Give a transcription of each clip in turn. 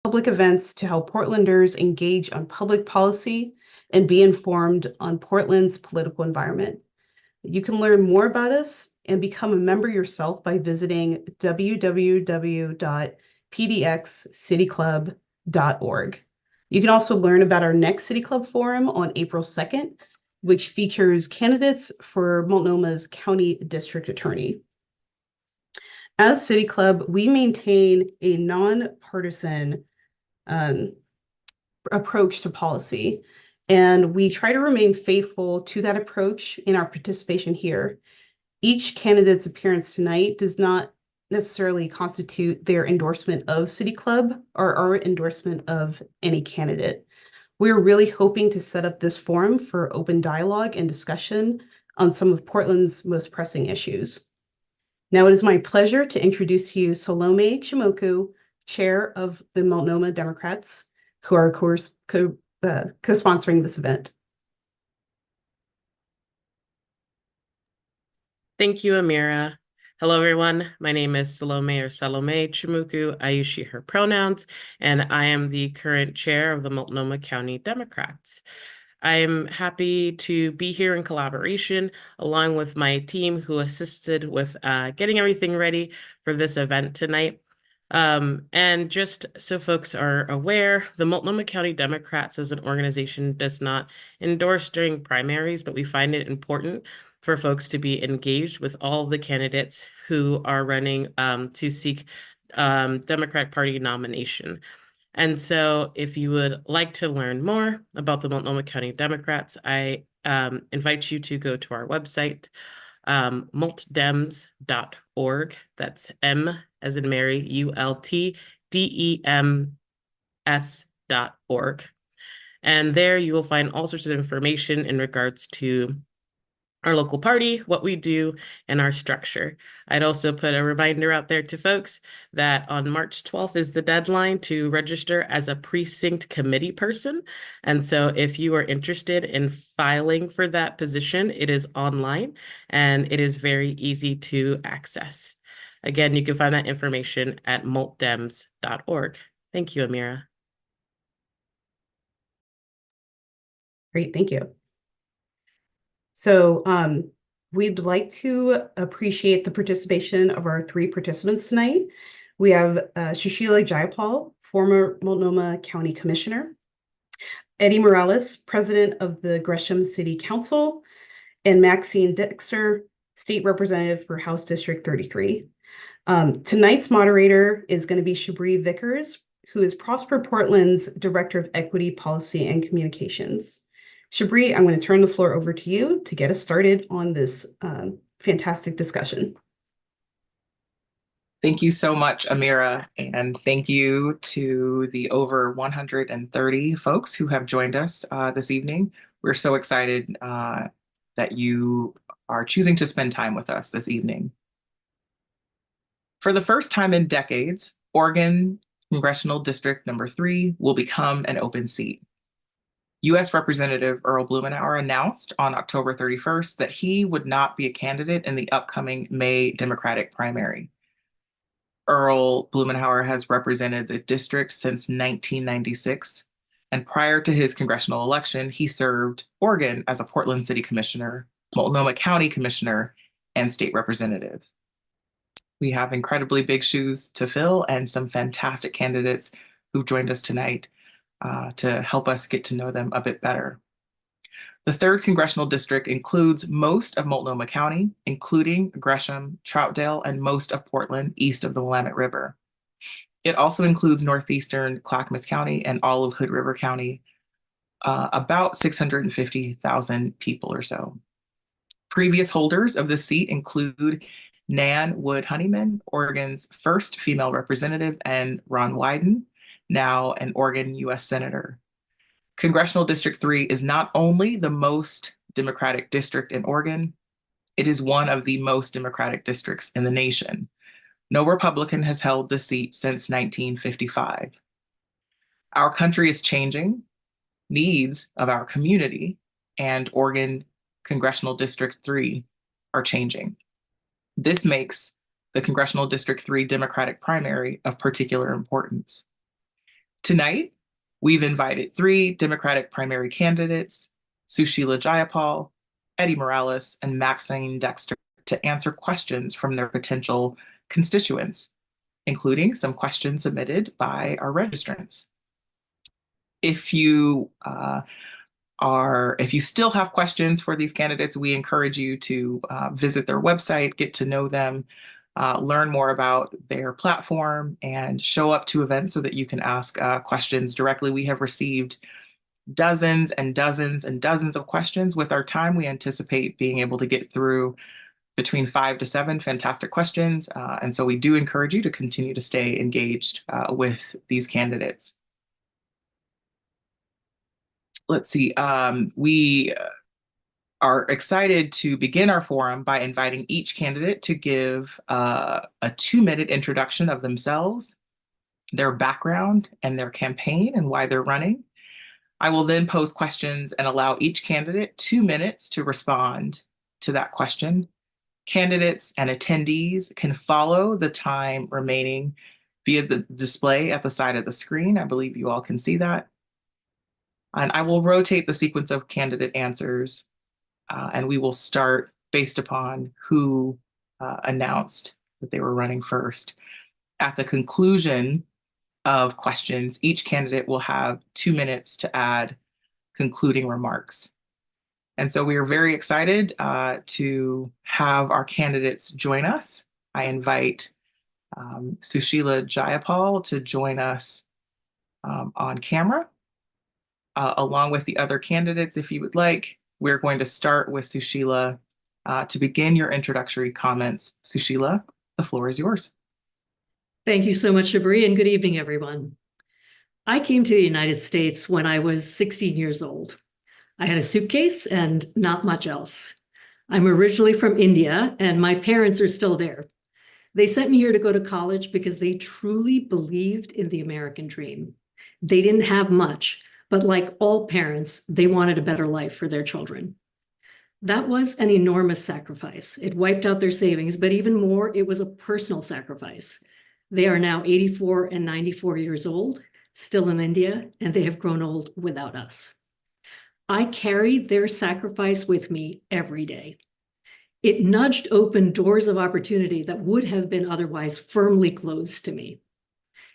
public events to help Portlanders engage on public policy and be informed on Portland's political environment. You can learn more about us and become a member yourself by visiting www.pdxcityclub.org. You can also learn about our next City Club Forum on April 2nd, which features candidates for Multnomah's County District Attorney. As City Club, we maintain a nonpartisan approach to policy, and we try to remain faithful to that approach in our participation here. Each candidate's appearance tonight does not necessarily constitute their endorsement of City Club or our endorsement of any candidate. We're really hoping to set up this forum for open dialogue and discussion on some of Portland's most pressing issues. Now it is my pleasure to introduce to you Salome Chimoku, Chair of the Multnomah Democrats, who are, of course, co-sponsoring this event. Thank you, Amira. Hello, everyone. My name is Salome Chimoku. I use she, her pronouns, and I am the current chair of the Multnomah County Democrats. I am happy to be here in collaboration along with my team who assisted with getting everything ready for this event tonight. And just so folks are aware, the Multnomah County Democrats as an organization does not endorse during primaries, but we find it important for folks to be engaged with all of the candidates who are running to seek Democratic Party nomination. And so if you would like to learn more about the Multnomah County Democrats, I invite you to go to our website, multdems.org. That's M as in Mary, ULTDEMS.org. And there you will find all sorts of information in regards to our local party, what we do, and our structure. I'd also put a reminder out there to folks that on March 12th is the deadline to register as a precinct committee person. And so if you are interested in filing for that position, it is online and it is very easy to access. Again, you can find that information at multdems.org. Thank you, Amira. Great, thank you. So we'd like to appreciate the participation of our three participants tonight. We have Susheela Jayapal, former Multnomah County Commissioner, Eddy Morales, President of the Gresham City Council, and Maxine Dexter, State Representative for House District 33. Tonight's moderator is going to be Chabre Vickers, who is Prosper Portland's Director of Equity Policy and Communications. Chabre, I'm going to turn the floor over to you to get us started on this fantastic discussion. Thank you so much, Amira, and thank you to the over 130 folks who have joined us this evening. We're so excited that you are choosing to spend time with us this evening. For the first time in decades, Oregon Congressional District number 3 will become an open seat. U.S. Representative Earl Blumenauer announced on October 31st that he would not be a candidate in the upcoming May Democratic primary. Earl Blumenauer has represented the district since 1996, and prior to his congressional election, he served Oregon as a Portland City Commissioner, Multnomah County Commissioner, and state representative. We have incredibly big shoes to fill and some fantastic candidates who've joined us tonight to help us get to know them a bit better. The 3rd Congressional District includes most of Multnomah County, including Gresham, Troutdale, and most of Portland east of the Willamette River. It also includes northeastern Clackamas County and all of Hood River County, about 650,000 people or so. Previous holders of this seat include Nan Wood Honeyman, Oregon's first female representative, and Ron Wyden, now an Oregon U.S. Senator. Congressional District 3 is not only the most Democratic district in Oregon, it is one of the most Democratic districts in the nation. No Republican has held the seat since 1955. Our country is changing, needs of our community and Oregon Congressional District 3 are changing. This makes the Congressional District 3 Democratic primary of particular importance. Tonight, we've invited 3 Democratic primary candidates, Susheela Jayapal, Eddy Morales, and Maxine Dexter, to answer questions from their potential constituents, including some questions submitted by our registrants. If you still have questions for these candidates, we encourage you to visit their website, get to know them, learn more about their platform, and show up to events so that you can ask questions directly. We have received dozens and dozens and dozens of questions. With our time, we anticipate being able to get through between 5 to 7 fantastic questions. And so we do encourage you to continue to stay engaged with these candidates. Let's see, we are excited to begin our forum by inviting each candidate to give a 2-minute introduction of themselves, their background, and their campaign and why they're running. I will then pose questions and allow each candidate 2 minutes to respond to that question. Candidates and attendees can follow the time remaining via the display at the side of the screen. I believe you all can see that. And I will rotate the sequence of candidate answers, and we will start based upon who announced that they were running first. At the conclusion of questions, each candidate will have 2 minutes to add concluding remarks. And so we are very excited to have our candidates join us. I invite Susheela Jayapal to join us on camera, along with the other candidates, if you would like. We're going to start with Susheela to begin your introductory comments. Susheela, the floor is yours. Thank you so much, Chabre, and good evening, everyone. I came to the United States when I was 16 years old. I had a suitcase and not much else. I'm originally from India, and my parents are still there. They sent me here to go to college because they truly believed in the American dream. They didn't have much, but like all parents, they wanted a better life for their children. That was an enormous sacrifice. It wiped out their savings, but even more, it was a personal sacrifice. They are now 84 and 94 years old, still in India, and they have grown old without us. I carry their sacrifice with me every day. It nudged open doors of opportunity that would have been otherwise firmly closed to me.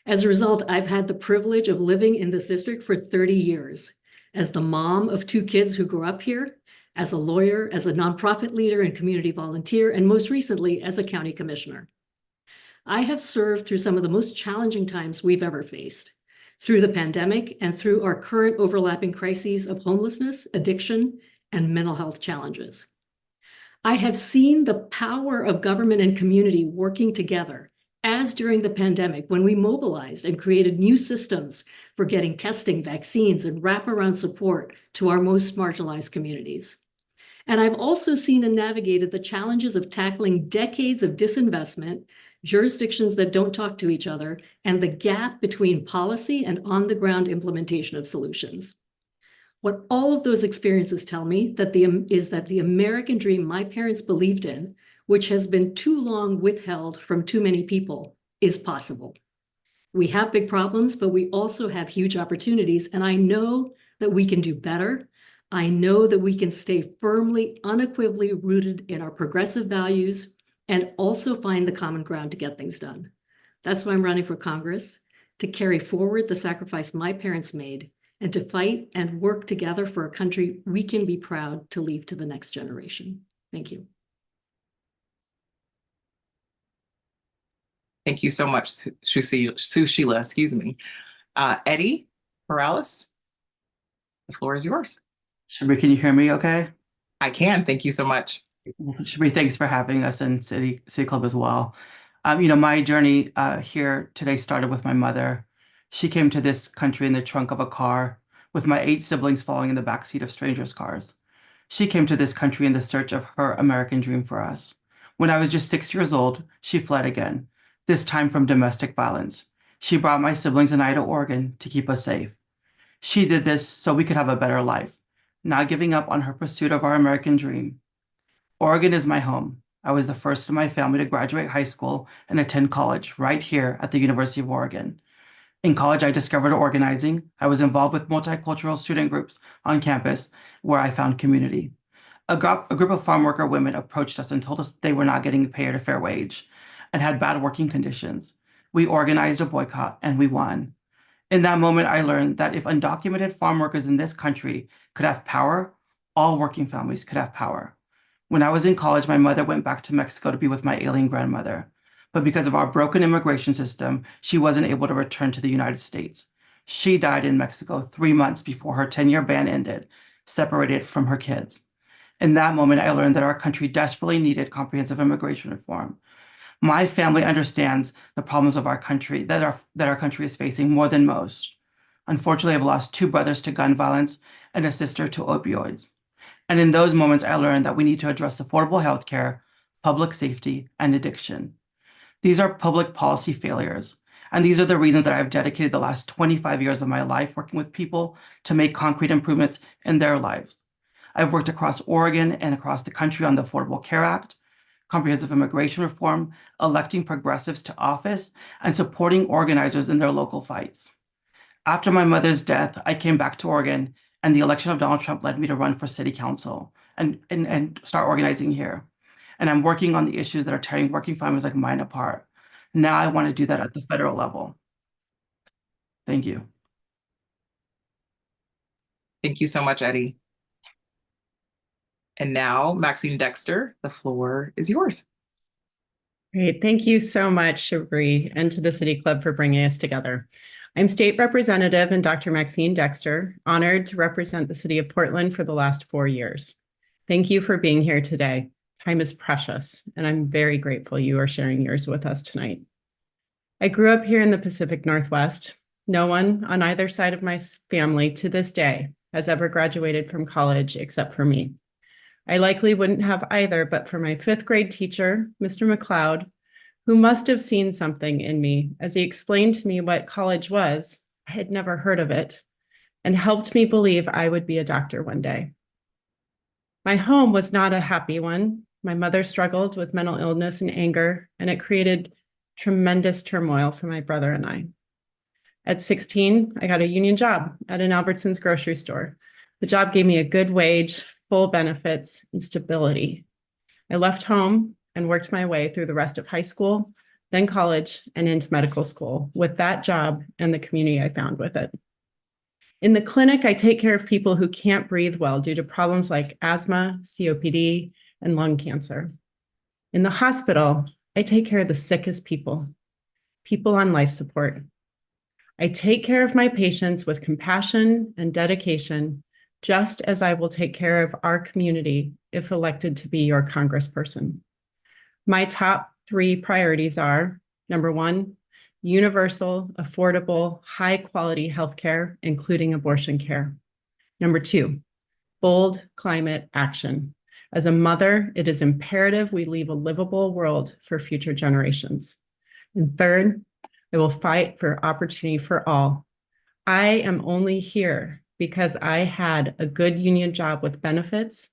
As a result, I've had the privilege of living in this district for 30 years, as the mom of 2 kids who grew up here, as a lawyer, as a nonprofit leader and community volunteer, and most recently as a county commissioner. I have served through some of the most challenging times we've ever faced, through the pandemic and through our current overlapping crises of homelessness, addiction, and mental health challenges. I have seen the power of government and community working together, as during the pandemic when we mobilized and created new systems for getting testing, vaccines, and wraparound support to our most marginalized communities. And I've also seen and navigated the challenges of tackling decades of disinvestment, jurisdictions that don't talk to each other, and the gap between policy and on-the-ground implementation of solutions. What all of those experiences tell me is that the American dream my parents believed in, which has been too long withheld from too many people, is possible. We have big problems, but we also have huge opportunities, and I know that we can do better. I know that we can stay firmly, unequivocally rooted in our progressive values and also find the common ground to get things done. That's why I'm running for Congress, to carry forward the sacrifice my parents made and to fight and work together for a country we can be proud to leave to the next generation. Thank you. Thank you so much, Susheela, excuse me. Eddy Morales, the floor is yours. Chabre, can you hear me okay? I can, thank you so much. Chabre, thanks for having us in City Club as well. My journey here today started with my mother. She came to this country in the trunk of a car with my 8 siblings following in the backseat of strangers' cars. She came to this country in the search of her American dream for us. When I was just 6 years old, she fled again, this time from domestic violence. She brought my siblings and I to Oregon to keep us safe. She did this so we could have a better life, not giving up on her pursuit of our American dream. Oregon is my home. I was the first in my family to graduate high school and attend college right here at the University of Oregon. In college, I discovered organizing. I was involved with multicultural student groups on campus where I found community. A group of farm worker women approached us and told us they were not getting paid a fair wage and had bad working conditions. We organized a boycott and we won. In that moment, I learned that if undocumented farm workers in this country could have power, all working families could have power. When I was in college, my mother went back to Mexico to be with my ailing grandmother. But because of our broken immigration system, she wasn't able to return to the United States. She died in Mexico 3 months before her 10-year ban ended, separated from her kids. In that moment, I learned that our country desperately needed comprehensive immigration reform. My family understands the problems of our country that our country is facing more than most. Unfortunately, I've lost 2 brothers to gun violence and a sister to opioids. And in those moments, I learned that we need to address affordable healthcare, public safety, and addiction. These are public policy failures. And these are the reasons that I've dedicated the last 25 years of my life working with people to make concrete improvements in their lives. I've worked across Oregon and across the country on the Affordable Care Act, comprehensive immigration reform, electing progressives to office, and supporting organizers in their local fights. After my mother's death, I came back to Oregon, and the election of Donald Trump led me to run for city council and start organizing here. And I'm working on the issues that are tearing working families like mine apart. Now I want to do that at the federal level. Thank you. Thank you so much, Eddy. And now, Maxine Dexter, the floor is yours. Great. Thank you so much, Chabre, and to the City Club for bringing us together. I'm State Representative and Dr. Maxine Dexter, honored to represent the City of Portland for the last 4 years. Thank you for being here today. Time is precious, and I'm very grateful you are sharing yours with us tonight. I grew up here in the Pacific Northwest. No one on either side of my family to this day has ever graduated from college except for me. I likely wouldn't have either, but for my 5th grade teacher, Mr. McLeod, who must have seen something in me as he explained to me what college was. I had never heard of it, and helped me believe I would be a doctor one day. My home was not a happy one. My mother struggled with mental illness and anger, and it created tremendous turmoil for my brother and I. At 16, I got a union job at an Albertsons grocery store. The job gave me a good wage, full benefits, and stability. I left home and worked my way through the rest of high school, then college, and into medical school with that job and the community I found with it. In the clinic, I take care of people who can't breathe well due to problems like asthma, COPD, and lung cancer. In the hospital, I take care of the sickest people on life support. I take care of my patients with compassion and dedication, just as I will take care of our community if elected to be your congressperson. My top 3 priorities are, number 1, universal, affordable, high-quality healthcare, including abortion care. Number 2, bold climate action. As a mother, it is imperative we leave a livable world for future generations. And third, I will fight for opportunity for all. I am only here because I had a good union job with benefits,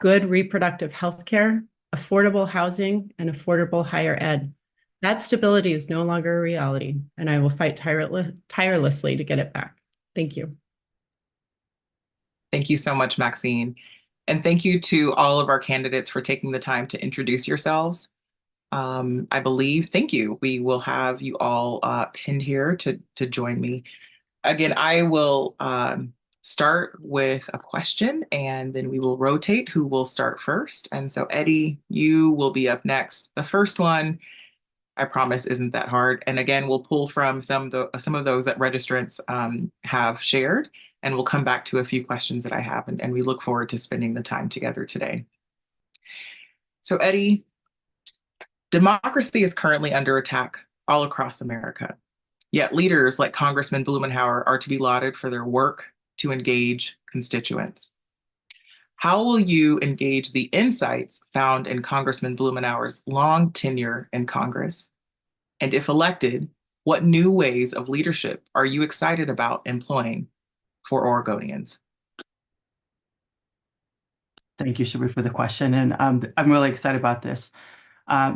good reproductive health care, affordable housing, and affordable higher ed. That stability is no longer a reality, and I will fight tirelessly to get it back. Thank you. Thank you so much, Maxine. And thank you to all of our candidates for taking the time to introduce yourselves. I believe, thank you. We will have you all pinned here to join me. Again, I will start with a question, and then we will rotate who will start first. And so, Eddy, you will be up next. The first one, I promise, isn't that hard. And again, we'll pull from some of those that registrants have shared, and we'll come back to a few questions that I have, and we look forward to spending the time together today. So, Eddy, democracy is currently under attack all across America. Yet leaders like Congressman Blumenauer are to be lauded for their work to engage constituents. How will you engage the insights found in Congressman Blumenauer's long tenure in Congress? And if elected, what new ways of leadership are you excited about employing for Oregonians? Thank you, Chabre, for the question. And I'm really excited about this. I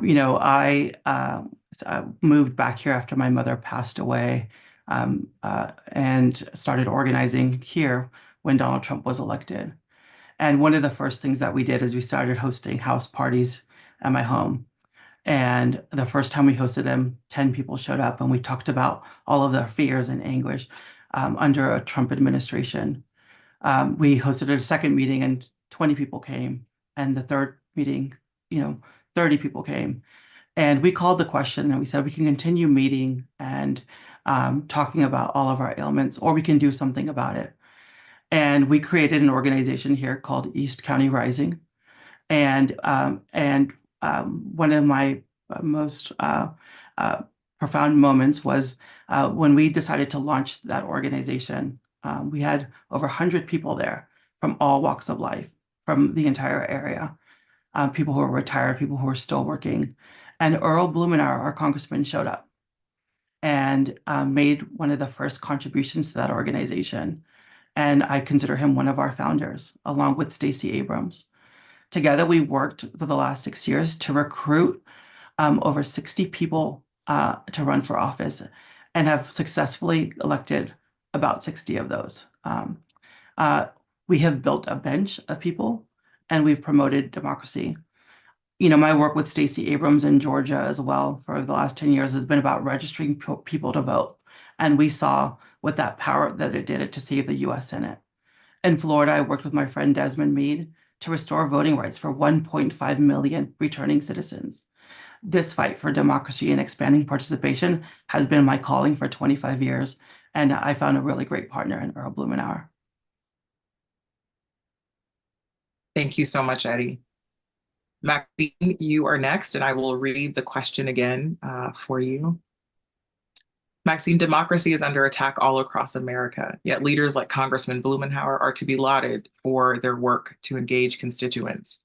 moved back here after my mother passed away. and started organizing here when Donald Trump was elected. And one of the first things that we did is we started hosting house parties at my home. And the first time we hosted them, 10 people showed up, and we talked about all of their fears and anguish under a Trump administration. We hosted a second meeting and 20 people came, and the third meeting, 30 people came. And we called the question and we said, we can continue meeting and talking about all of our ailments, or we can do something about it. And we created an organization here called East County Rising. And one of my most profound moments was when we decided to launch that organization. We had over 100 people there from all walks of life, from the entire area, people who were retired, people who were still working. And Earl Blumenauer, our congressman, showed up and made one of the first contributions to that organization. And I consider him one of our founders, along with Stacey Abrams. Together, we worked for the last 6 years to recruit over 60 people to run for office and have successfully elected about 60 of those. We have built a bench of people and we've promoted democracy. My work with Stacey Abrams in Georgia as well for the last 10 years has been about registering people to vote. And we saw what that power that it did to save the US Senate. In Florida, I worked with my friend Desmond Meade to restore voting rights for 1.5 million returning citizens. This fight for democracy and expanding participation has been my calling for 25 years, and I found a really great partner in Earl Blumenauer. Thank you so much, Eddy. Maxine, you are next, and I will read the question again for you. Maxine, democracy is under attack all across America, yet leaders like Congressman Blumenauer are to be lauded for their work to engage constituents.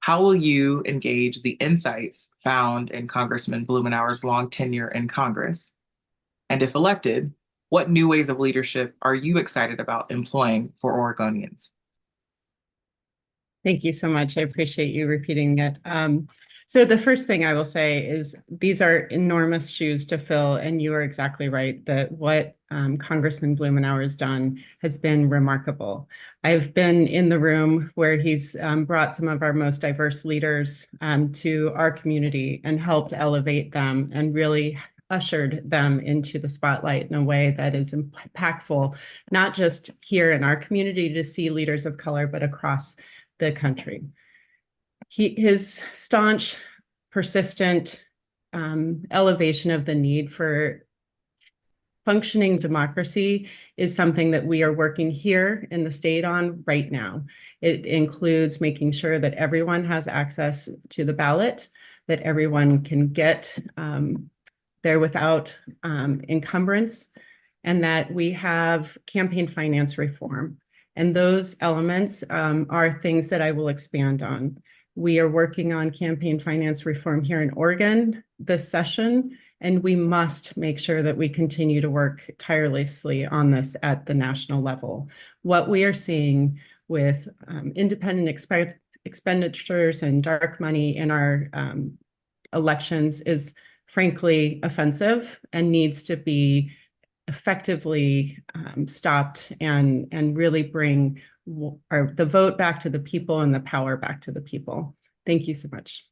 How will you engage the insights found in Congressman Blumenauer's long tenure in Congress? And if elected, what new ways of leadership are you excited about employing for Oregonians? Thank you so much. I appreciate you repeating it. So the first thing I will say is these are enormous shoes to fill, and you are exactly right that what Congressman Blumenauer has done has been remarkable. I've been in the room where he's brought some of our most diverse leaders to our community and helped elevate them and really ushered them into the spotlight in a way that is impactful, not just here in our community to see leaders of color, but across the country. His staunch, persistent elevation of the need for functioning democracy is something that we are working here in the state on right now. It includes making sure that everyone has access to the ballot, that everyone can get there without encumbrance, and that we have campaign finance reform. And those elements are things that I will expand on. We are working on campaign finance reform here in Oregon this session, and we must make sure that we continue to work tirelessly on this at the national level. What we are seeing with independent expenditures and dark money in our elections is frankly offensive and needs to be effectively stopped and really bring the vote back to the people and the power back to the people. Thank you so much.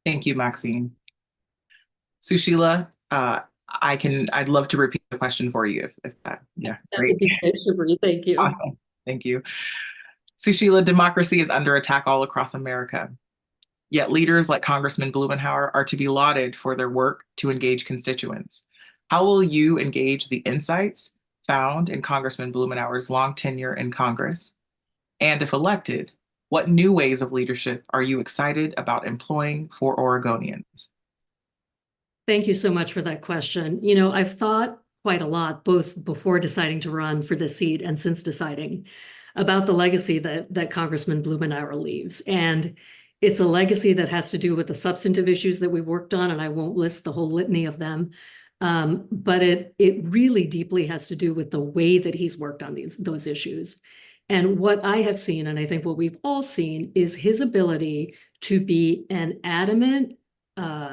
Thank you, Maxine. Susheela, I'd love to repeat the question for you if that, yeah, That great. would be great, Chabre. Thank you. Awesome. Thank you. Susheela, democracy is under attack all across America. Yet leaders like Congressman Blumenauer are to be lauded for their work to engage constituents. How will you engage the insights found in Congressman Blumenauer's long tenure in Congress? And if elected, what new ways of leadership are you excited about employing for Oregonians? Thank you so much for that question. I've thought quite a lot, both before deciding to run for this seat and since deciding, about the legacy that Congressman Blumenauer leaves. And it's a legacy that has to do with the substantive issues that we worked on, and I won't list the whole litany of them. But it really deeply has to do with the way that he's worked on those issues. And what I have seen, and I think what we've all seen, is his ability to be an adamant,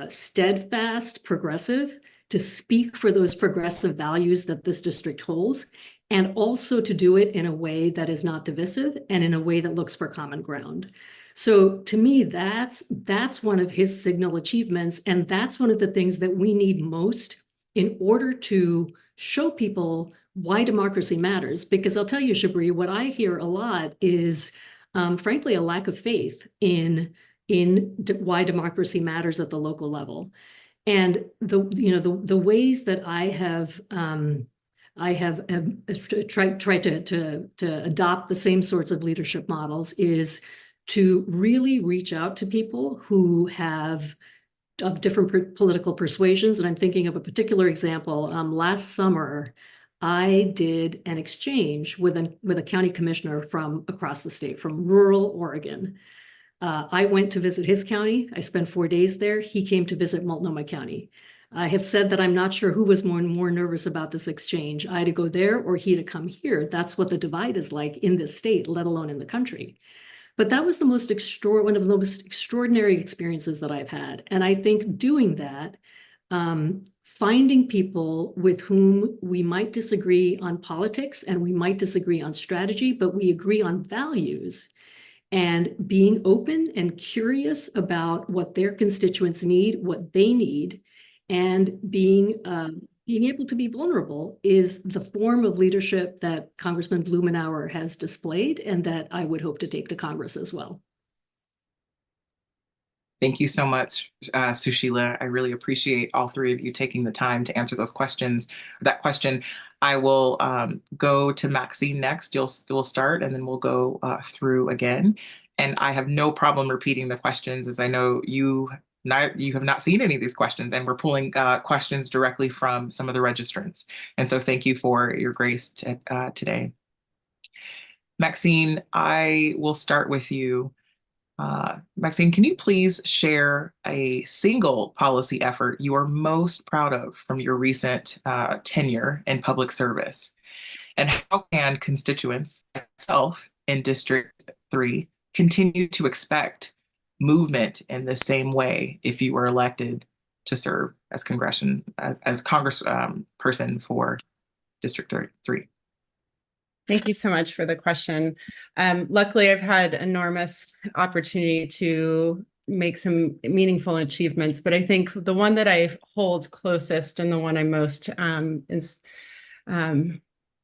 steadfast progressive, to speak for those progressive values that this district holds, and also to do it in a way that is not divisive and in a way that looks for common ground. So to me, that's one of his signal achievements, and that's one of the things that we need most in order to show people why democracy matters. Because I'll tell you, Chabre, what I hear a lot is, frankly, a lack of faith in why democracy matters at the local level. And the ways that I have tried to adopt the same sorts of leadership models is to really reach out to people who have of different political persuasions. And I'm thinking of a particular example. Last summer, I did an exchange with a county commissioner from across the state, from rural Oregon. I went to visit his county. I spent 4 days there. He came to visit Multnomah County. I have said that I'm not sure who was more nervous about this exchange, I to go there or he to come here. That's what the divide is like in this state, let alone in the country. But that was one of the most extraordinary experiences that I've had. And I think doing that, finding people with whom we might disagree on politics and we might disagree on strategy, but we agree on values, and being open and curious about what their constituents need, what they need, and being able to be vulnerable is the form of leadership that Congressman Blumenauer has displayed and that I would hope to take to Congress as well. Thank you so much, Susheela. I really appreciate all three of you taking the time to answer those questions. That question, I will go to Maxine next. You'll start, and then we'll go through again. And I have no problem repeating the questions, as I know you have not seen any of these questions, and we're pulling questions directly from some of the registrants. And so thank you for your grace today. Maxine, I will start with you. Maxine, can you please share a single policy effort you are most proud of from your recent tenure in public service? And how can constituents, like myself in District 3, continue to expect movement in the same way if you were elected to serve as congressperson for District 3? Thank you so much for the question. Luckily, I've had enormous opportunity to make some meaningful achievements, but I think the one that I hold closest and the one I'm most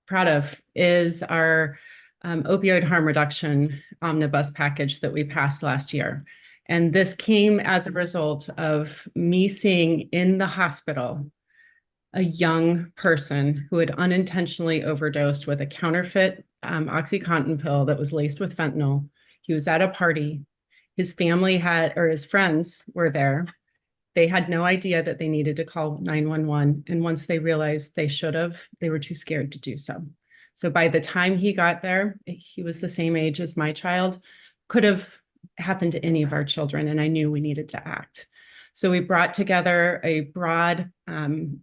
proud of is our opioid harm reduction omnibus package that we passed last year. And this came as a result of me seeing in the hospital a young person who had unintentionally overdosed with a counterfeit OxyContin pill that was laced with fentanyl. He was at a party. His family his friends were there. They had no idea that they needed to call 911. And once they realized they should have, they were too scared to do so. So by the time he got there, he was the same age as my child, could have happened to any of our children. And I knew we needed to act. So we brought together a broad,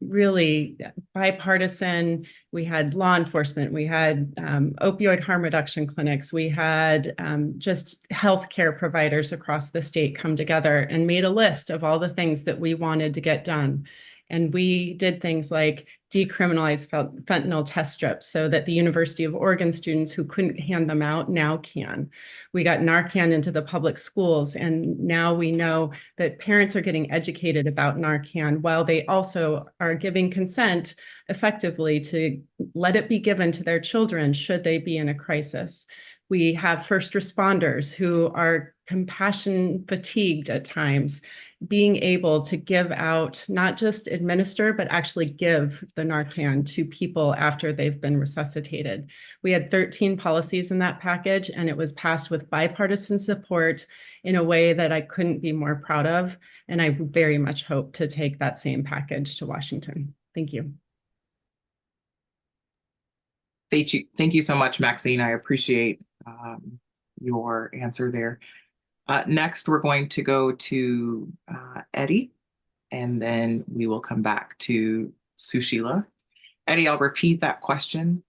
really bipartisan, we had law enforcement, we had opioid harm reduction clinics, we had just healthcare providers across the state come together and made a list of all the things that we wanted to get done. And we did things like decriminalize fentanyl test strips so that the University of Oregon students who couldn't hand them out now can. We got Narcan into the public schools, and now we know that parents are getting educated about Narcan while they also are giving consent effectively to let it be given to their children should they be in a crisis. We have first responders who are compassion fatigued at times, being able to give out, not just administer, but actually give the Narcan to people after they've been resuscitated. We had 13 policies in that package, and it was passed with bipartisan support in a way that I couldn't be more proud of. And I very much hope to take that same package to Washington. Thank you. Thank you so much, Maxine. I appreciate your answer there. Next, we're going to go to Eddy, and then we will come back to Susheela. Eddy, I'll repeat that question.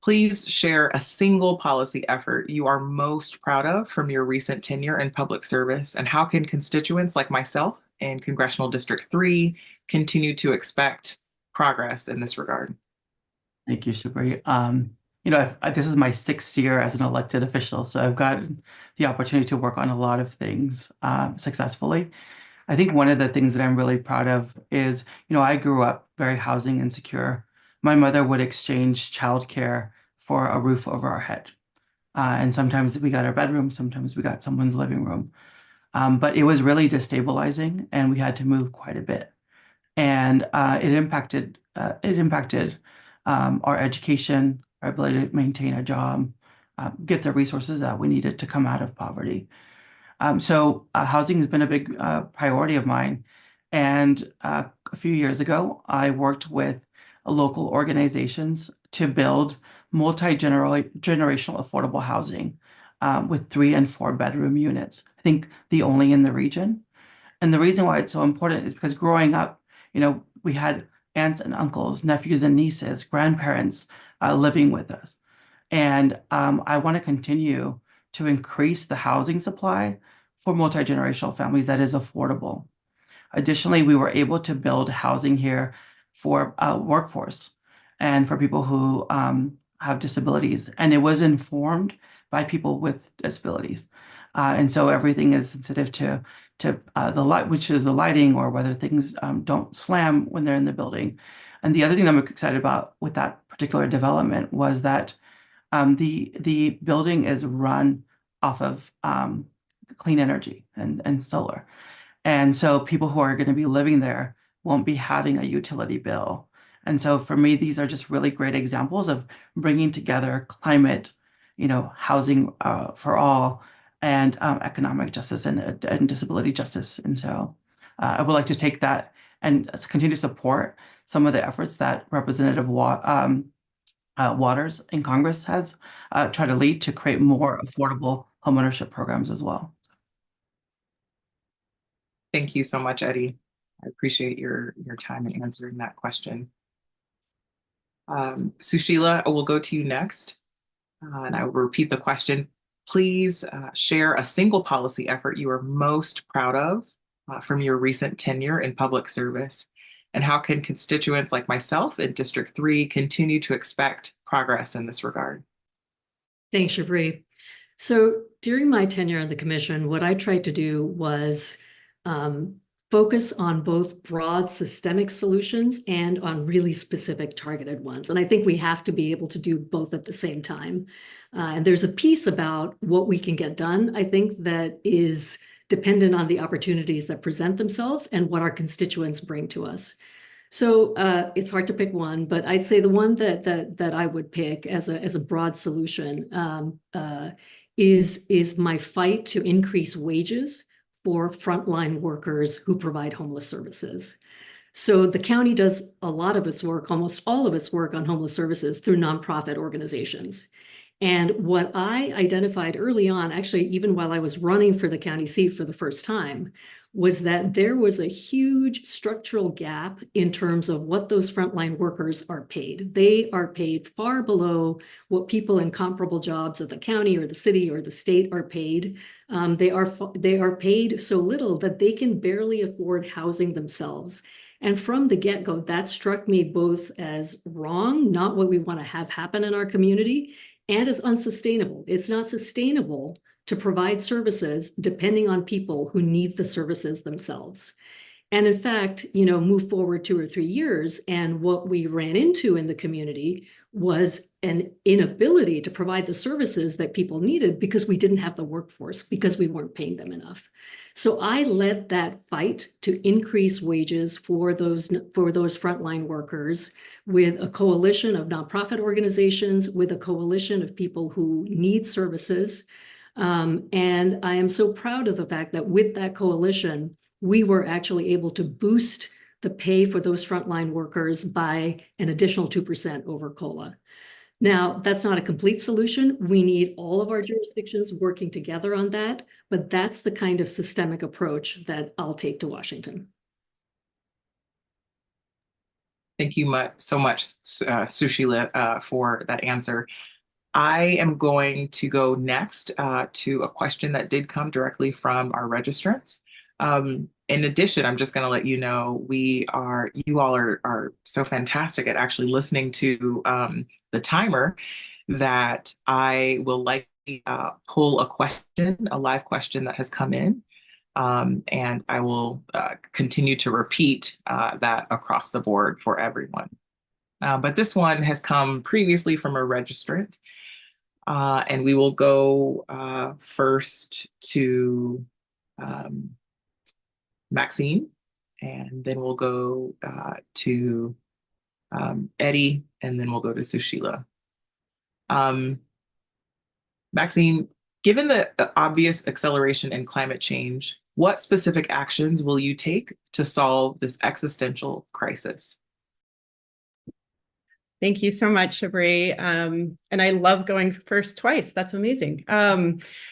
Please share a single policy effort you are most proud of from your recent tenure in public service, and how can constituents like myself in Congressional District 3 continue to expect progress in this regard? Thank you, Chabre. This is my 6th year as an elected official, so I've gotten the opportunity to work on a lot of things successfully. I think one of the things that I'm really proud of is, I grew up very housing insecure. My mother would exchange childcare for a roof over our head. And sometimes we got our bedroom, sometimes we got someone's living room. But it was really destabilizing, and we had to move quite a bit. And it impacted our education, our ability to maintain a job, get the resources that we needed to come out of poverty. So housing has been a big priority of mine. And a few years ago, I worked with local organizations to build multi-generational affordable housing with 3 and 4 bedroom units. I think the only in the region. And the reason why it's so important is because growing up, we had aunts and uncles, nephews and nieces, grandparents living with us. And I want to continue to increase the housing supply for multi-generational families that is affordable. Additionally, we were able to build housing here for workforce and for people who have disabilities. And it was informed by people with disabilities. And so everything is sensitive to the light, which is the lighting, or whether things don't slam when they're in the building. And the other thing I'm excited about with that particular development was that the building is run off of clean energy and solar. And so people who are going to be living there won't be having a utility bill. And so for me, these are just really great examples of bringing together climate, housing for all, and economic justice and disability justice. And so I would like to take that and continue to support some of the efforts that Representative Waters in Congress has tried to lead to create more affordable homeownership programs as well. Thank you so much, Eddy. I appreciate your time in answering that question. Susheela, we'll go to you next. And I will repeat the question. Please share a single policy effort you are most proud of from your recent tenure in public service. And how can constituents like myself in District 3 continue to expect progress in this regard? Thanks, Chabre. So during my tenure on the commission, what I tried to do was focus on both broad systemic solutions and on really specific targeted ones. And I think we have to be able to do both at the same time. And there's a piece about what we can get done, I think, that is dependent on the opportunities that present themselves and what our constituents bring to us. So it's hard to pick one, but I'd say the one that I would pick as a broad solution is my fight to increase wages for frontline workers who provide homeless services. So the county does a lot of its work, almost all of its work on homeless services through nonprofit organizations. And what I identified early on, actually, even while I was running for the county seat for the first time, was that there was a huge structural gap in terms of what those frontline workers are paid. They are paid far below what people in comparable jobs at the county or the city or the state are paid. They are paid so little that they can barely afford housing themselves. And from the get-go, that struck me both as wrong, not what we want to have happen in our community, and as unsustainable. It's not sustainable to provide services depending on people who need the services themselves. And in fact, move forward 2 or 3 years, and what we ran into in the community was an inability to provide the services that people needed because we didn't have the workforce, because we weren't paying them enough. So I led that fight to increase wages for those frontline workers with a coalition of nonprofit organizations, with a coalition of people who need services. And I am so proud of the fact that with that coalition, we were actually able to boost the pay for those frontline workers by an additional 2% over COLA. Now, that's not a complete solution. We need all of our jurisdictions working together on that, but that's the kind of systemic approach that I'll take to Washington. Thank you so much, Susheela, for that answer. I am going to go next to a question that did come directly from our registrants. In addition, I'm just going to let you know you all are so fantastic at actually listening to the timer that I will likely pull a live question that has come in. And I will continue to repeat that across the board for everyone. But this one has come previously from a registrant. And we will go first to Maxine, and then we'll go to Eddy, and then we'll go to Susheela. Maxine, given the obvious acceleration in climate change, what specific actions will you take to solve this existential crisis? Thank you so much, Chabre. And I love going first twice. That's amazing.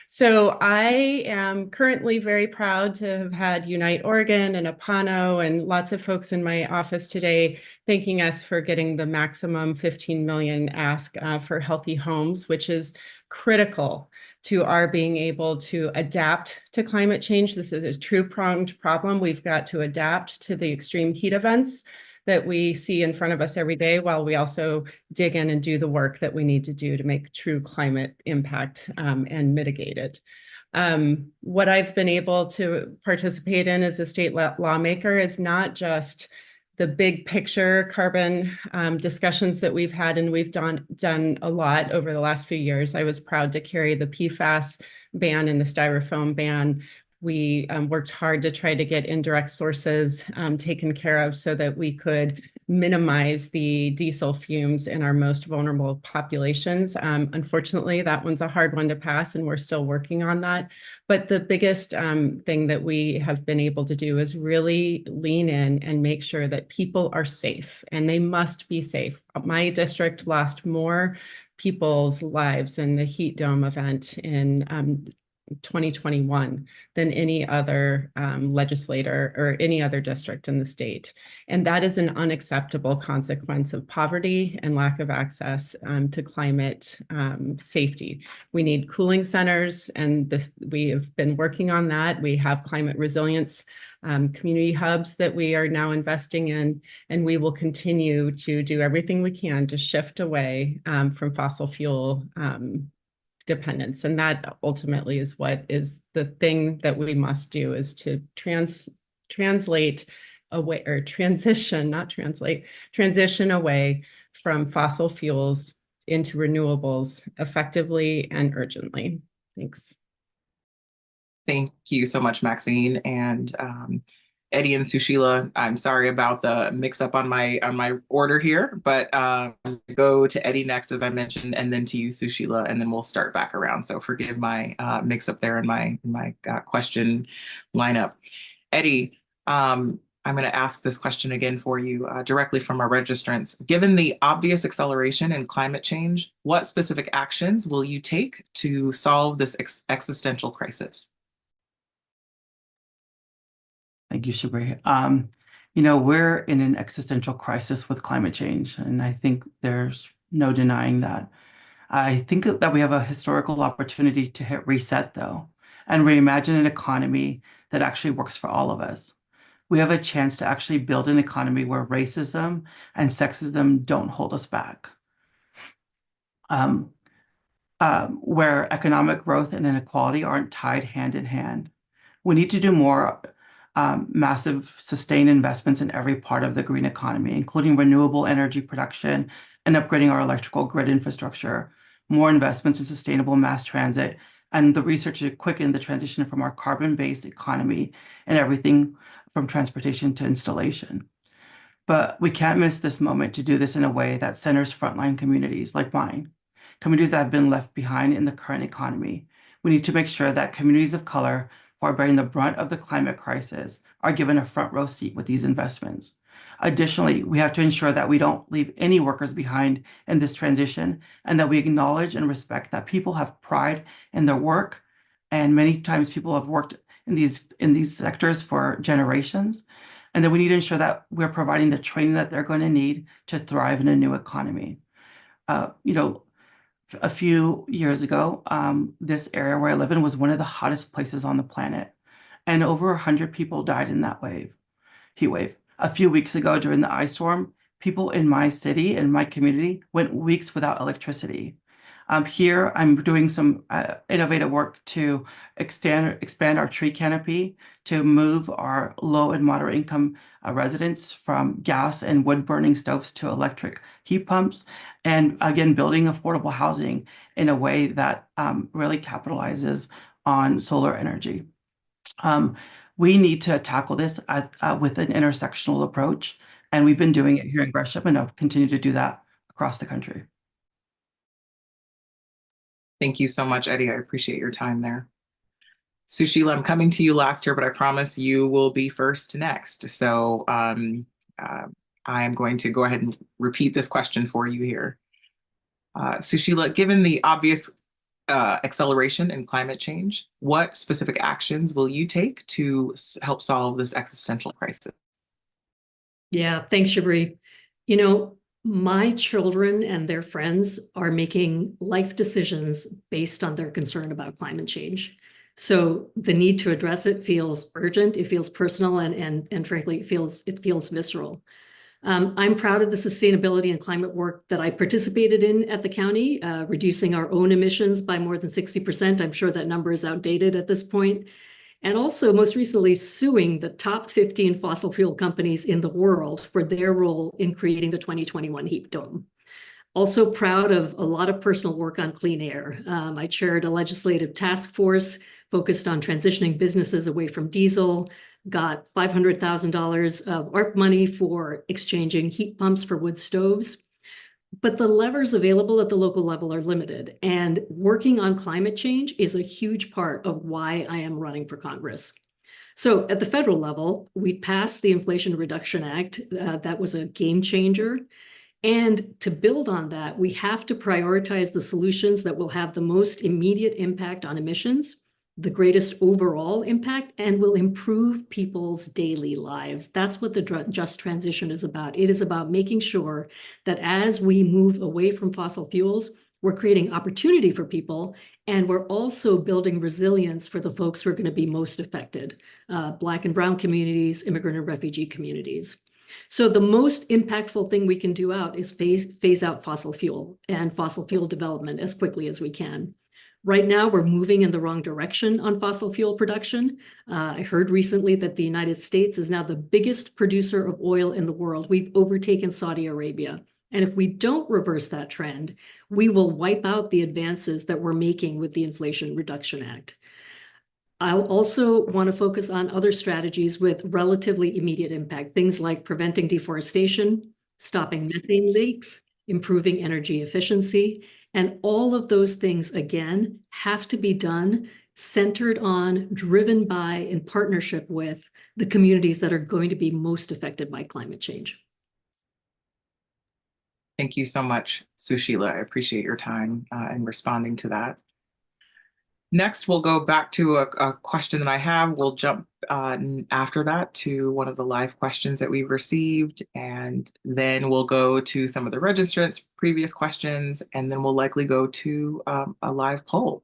So I am currently very proud to have had Unite Oregon and Apano and lots of folks in my office today thanking us for getting the maximum 15 million ask for healthy homes, which is critical to our being able to adapt to climate change. This is a two-pronged problem. We've got to adapt to the extreme heat events that we see in front of us every day, while we also dig in and do the work that we need to do to make true climate impact and mitigate it. What I've been able to participate in as a state lawmaker is not just the big picture carbon discussions that we've had, and we've done a lot over the last few years. I was proud to carry the PFAS ban and the styrofoam ban. We worked hard to try to get indirect sources taken care of so that we could minimize the diesel fumes in our most vulnerable populations. Unfortunately, that one's a hard one to pass, and we're still working on that. But the biggest thing that we have been able to do is really lean in and make sure that people are safe, and they must be safe. My district lost more people's lives in the heat dome event in 2021 than any other legislator or any other district in the state. And that is an unacceptable consequence of poverty and lack of access to climate safety. We need cooling centers, and we have been working on that. We have climate resilience community hubs that we are now investing in, and we will continue to do everything we can to shift away from fossil fuel dependence. And that ultimately is what is the thing that we must do, is to translate away, or transition away from fossil fuels into renewables effectively and urgently. Thanks. Thank you so much, Maxine. And Eddy and Susheela, I'm sorry about the mix-up on my order here, but go to Eddy next, as I mentioned, and then to you, Susheela, and then we'll start back around. So forgive my mix-up there in my question lineup. Eddy, I'm going to ask this question again for you directly from our registrants. Given the obvious acceleration in climate change, what specific actions will you take to solve this existential crisis? Thank you, Chabre. We're in an existential crisis with climate change, and I think there's no denying that. I think that we have a historical opportunity to hit reset, though, and reimagine an economy that actually works for all of us. We have a chance to actually build an economy where racism and sexism don't hold us back, where economic growth and inequality aren't tied hand in hand. We need to do more massive sustained investments in every part of the green economy, including renewable energy production and upgrading our electrical grid infrastructure, more investments in sustainable mass transit, and the research to quicken the transition from our carbon-based economy and everything from transportation to installation. But we can't miss this moment to do this in a way that centers frontline communities like mine, communities that have been left behind in the current economy. We need to make sure that communities of color who are bearing the brunt of the climate crisis are given a front row seat with these investments. Additionally, we have to ensure that we don't leave any workers behind in this transition, and that we acknowledge and respect that people have pride in their work, and many times people have worked in these sectors for generations, and that we need to ensure that we're providing the training that they're going to need to thrive in a new economy. A few years ago, this area where I live in was one of the hottest places on the planet. and over 100 people died in that heat wave. A few weeks ago during the ice storm, people in my city and my community went weeks without electricity. Here, I'm doing some innovative work to expand our tree canopy, to move our low and moderate income residents from gas and wood burning stoves to electric heat pumps, and again, building affordable housing in a way that really capitalizes on solar energy. We need to tackle this with an intersectional approach, and we've been doing it here in Gresham, and I'll continue to do that across the country. Thank you so much, Eddy. I appreciate your time there. Susheela, I'm coming to you last year, but I promise you will be first next. So I am going to go ahead and repeat this question for you here. Susheela, given the obvious acceleration in climate change, what specific actions will you take to help solve this existential crisis? Yeah, thanks, Chabre. You know, my children and their friends are making life decisions based on their concern about climate change. So the need to address it feels urgent, it feels personal, and frankly, it feels visceral. I'm proud of the sustainability and climate work that I participated in at the county, reducing our own emissions by more than 60%. I'm sure that number is outdated at this point. And also, most recently, suing the top 15 fossil fuel companies in the world for their role in creating the 2021 heat dome. Also proud of a lot of personal work on clean air. I chaired a legislative task force focused on transitioning businesses away from diesel, got $500,000 of ARP money for exchanging heat pumps for wood stoves. But the levers available at the local level are limited, and working on climate change is a huge part of why I am running for Congress. So at the federal level, we've passed the Inflation Reduction Act. That was a game changer. And to build on that, we have to prioritize the solutions that will have the most immediate impact on emissions, the greatest overall impact, and will improve people's daily lives. That's what the just transition is about. It is about making sure that as we move away from fossil fuels, we're creating opportunity for people, and we're also building resilience for the folks who are going to be most affected, Black and Brown communities, immigrant and refugee communities. So the most impactful thing we can do is phase out fossil fuel and fossil fuel development as quickly as we can. Right now, we're moving in the wrong direction on fossil fuel production. I heard recently that the United States is now the biggest producer of oil in the world. We've overtaken Saudi Arabia. And if we don't reverse that trend, we will wipe out the advances that we're making with the Inflation Reduction Act. I'll also want to focus on other strategies with relatively immediate impact, things like preventing deforestation, stopping methane leaks, improving energy efficiency. And all of those things, again, have to be done centered on, driven by, in partnership with the communities that are going to be most affected by climate change. Thank you so much, Susheela. I appreciate your time in responding to that. Next, we'll go back to a question that I have. We'll jump after that to one of the live questions that we've received, and then we'll go to some of the registrants' previous questions, and then we'll likely go to a live poll.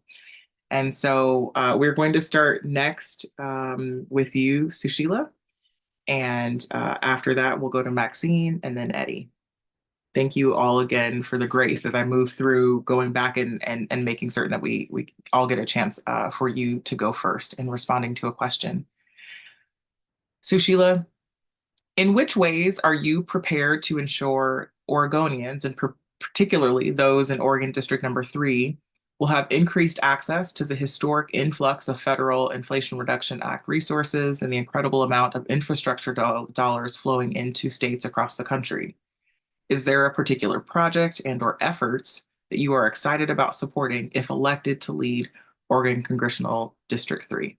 And so we're going to start next with you, Susheela, and after that, we'll go to Maxine and then Eddy. Thank you all again for the grace as I move through going back and making certain that we all get a chance for you to go first in responding to a question. Susheela, in which ways are you prepared to ensure Oregonians, and particularly those in Oregon District Number 3, will have increased access to the historic influx of federal Inflation Reduction Act resources and the incredible amount of infrastructure dollars flowing into states across the country? Is there a particular project and/or efforts that you are excited about supporting if elected to lead Oregon Congressional District 3?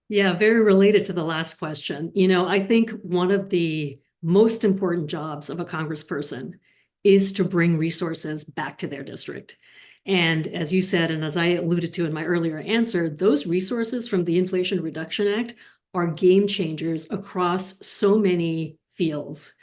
Yeah, very related to the last question. You know, I think one of the most important jobs of a congressperson is to bring resources back to their district. And as you said, and as I alluded to in my earlier answer, those resources from the Inflation Reduction Act are game changers across so many fields.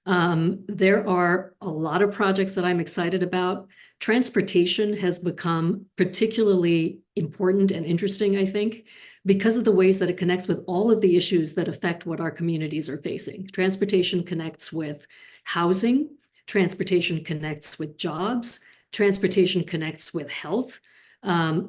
There are a lot of projects that I'm excited about. Transportation has become particularly important and interesting, I think, because of the ways that it connects with all of the issues that affect what our communities are facing. Transportation connects with housing, transportation connects with jobs, transportation connects with health.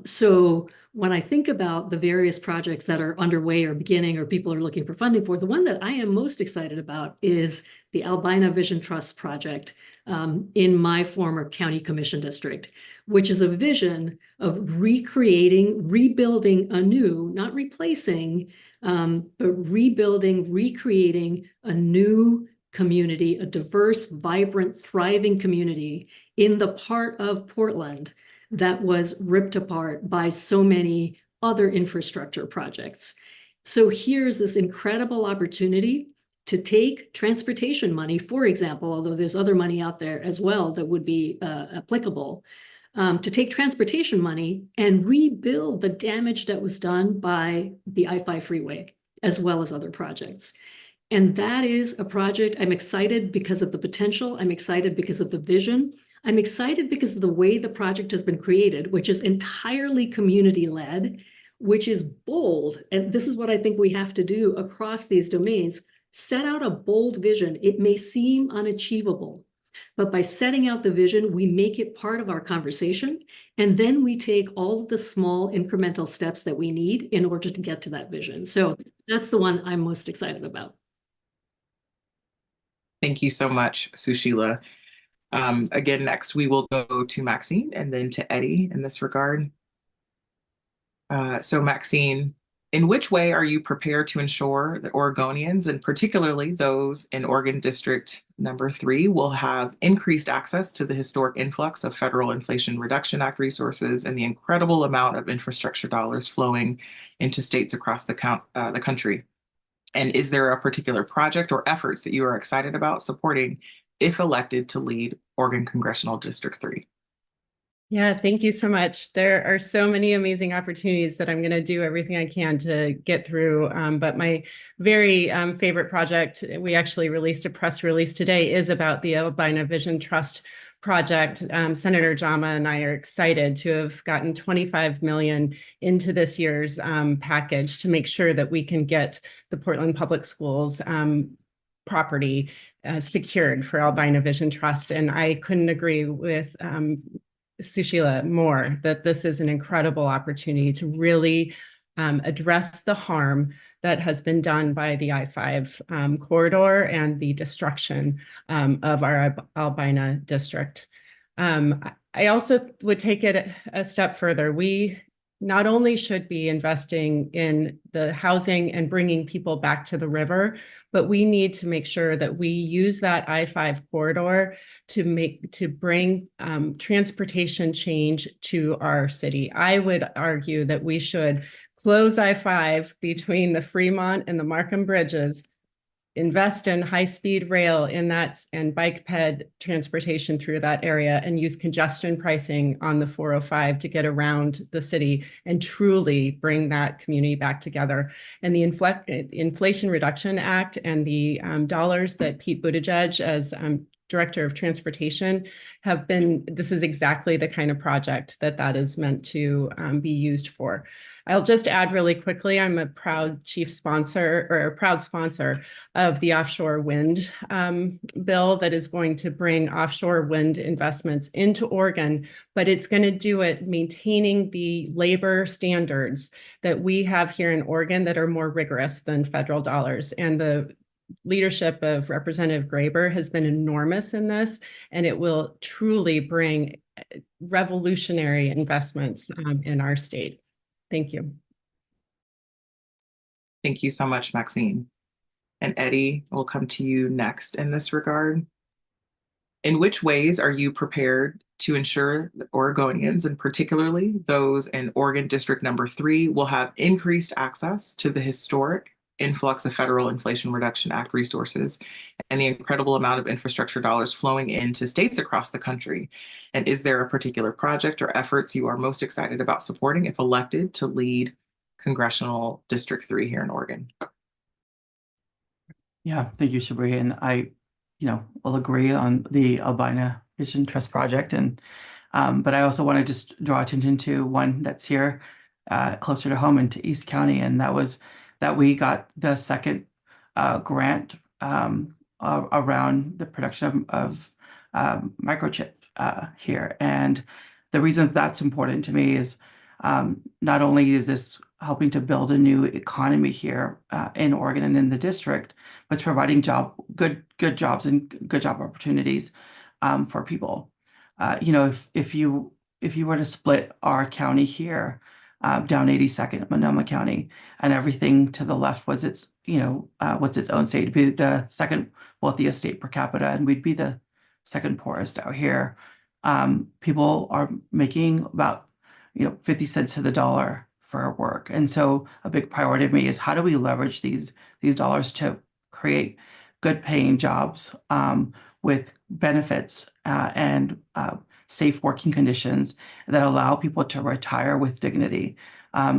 So when I think about the various projects that are underway or beginning or people are looking for funding for, the one that I am most excited about is the Albina Vision Trust project in my former county commission district, which is a vision of recreating, rebuilding anew, not replacing, but rebuilding, recreating a new community, a diverse, vibrant, thriving community in the part of Portland that was ripped apart by so many other infrastructure projects. So here's this incredible opportunity to take transportation money, for example, although there's other money out there as well that would be applicable, to take transportation money and rebuild the damage that was done by the I-5 freeway, as well as other projects. And that is a project I'm excited because of the potential. I'm excited because of the vision. I'm excited because of the way the project has been created, which is entirely community-led, which is bold. And this is what I think we have to do across these domains. Set out a bold vision. It may seem unachievable, but by setting out the vision, we make it part of our conversation. And then we take all of the small incremental steps that we need in order to get to that vision. So that's the one I'm most excited about. Thank you so much, Susheela. Again, next we will go to Maxine and then to Eddy in this regard. So Maxine, in which way are you prepared to ensure that Oregonians, and particularly those in Oregon District number 3, will have increased access to the historic influx of Federal Inflation Reduction Act resources and the incredible amount of infrastructure dollars flowing into states across the country? And is there a particular project or efforts that you are excited about supporting if elected to lead Oregon Congressional District 3? Yeah, thank you so much. There are so many amazing opportunities that I'm going to do everything I can to get through. But my very favorite project, we actually released a press release today, is about the Albina Vision Trust project. Senator Jama and I are excited to have gotten $25 million into this year's package to make sure that we can get the Portland Public Schools property secured for Albina Vision Trust. And I couldn't agree with Susheela more that this is an incredible opportunity to really address the harm that has been done by the I-5 corridor and the destruction of our Albina district. I also would take it a step further. We not only should be investing in the housing and bringing people back to the river, but we need to make sure that we use that I-5 corridor to bring transportation change to our city. I would argue that we should close I-5 between the Fremont and the Markham bridges, invest in high-speed rail in that and bike ped transportation through that area, and use congestion pricing on the 405 to get around the city and truly bring that community back together. And the Inflation Reduction Act and the dollars that Pete Buttigieg as Director of Transportation have been, this is exactly the kind of project that is meant to be used for. I'll just add really quickly, I'm a proud sponsor of the offshore wind bill that is going to bring offshore wind investments into Oregon, but it's going to do it maintaining the labor standards that we have here in Oregon that are more rigorous than federal dollars. And the leadership of Representative Graber has been enormous in this, and it will truly bring revolutionary investments in our state. Thank you. Thank you so much, Maxine. And Eddy, we'll come to you next in this regard. In which ways are you prepared to ensure that Oregonians, and particularly those in Oregon District number 3, will have increased access to the historic influx of Federal Inflation Reduction Act resources and the incredible amount of infrastructure dollars flowing into states across the country? And is there a particular project or efforts you are most excited about supporting if elected to lead Congressional District 3 here in Oregon? Yeah, thank you, Chabre. And will agree on the Albina Vision Trust project. And but I also want to just draw attention to one that's here closer to home into East County, and that was that we got the second grant around the production of microchip here. And the reason that's important to me is not only is this helping to build a new economy here in Oregon and in the district, but it's providing good jobs and good job opportunities for people. If you were to split our county here down 82nd, Multnomah County, and everything to the left was its own state, it'd be the second wealthiest state per capita, and we'd be the second poorest out here. People are making about 50 cents to the dollar for work, and so a big priority of me is how do we leverage these dollars to create good paying jobs with benefits and safe working conditions that allow people to retire with dignity.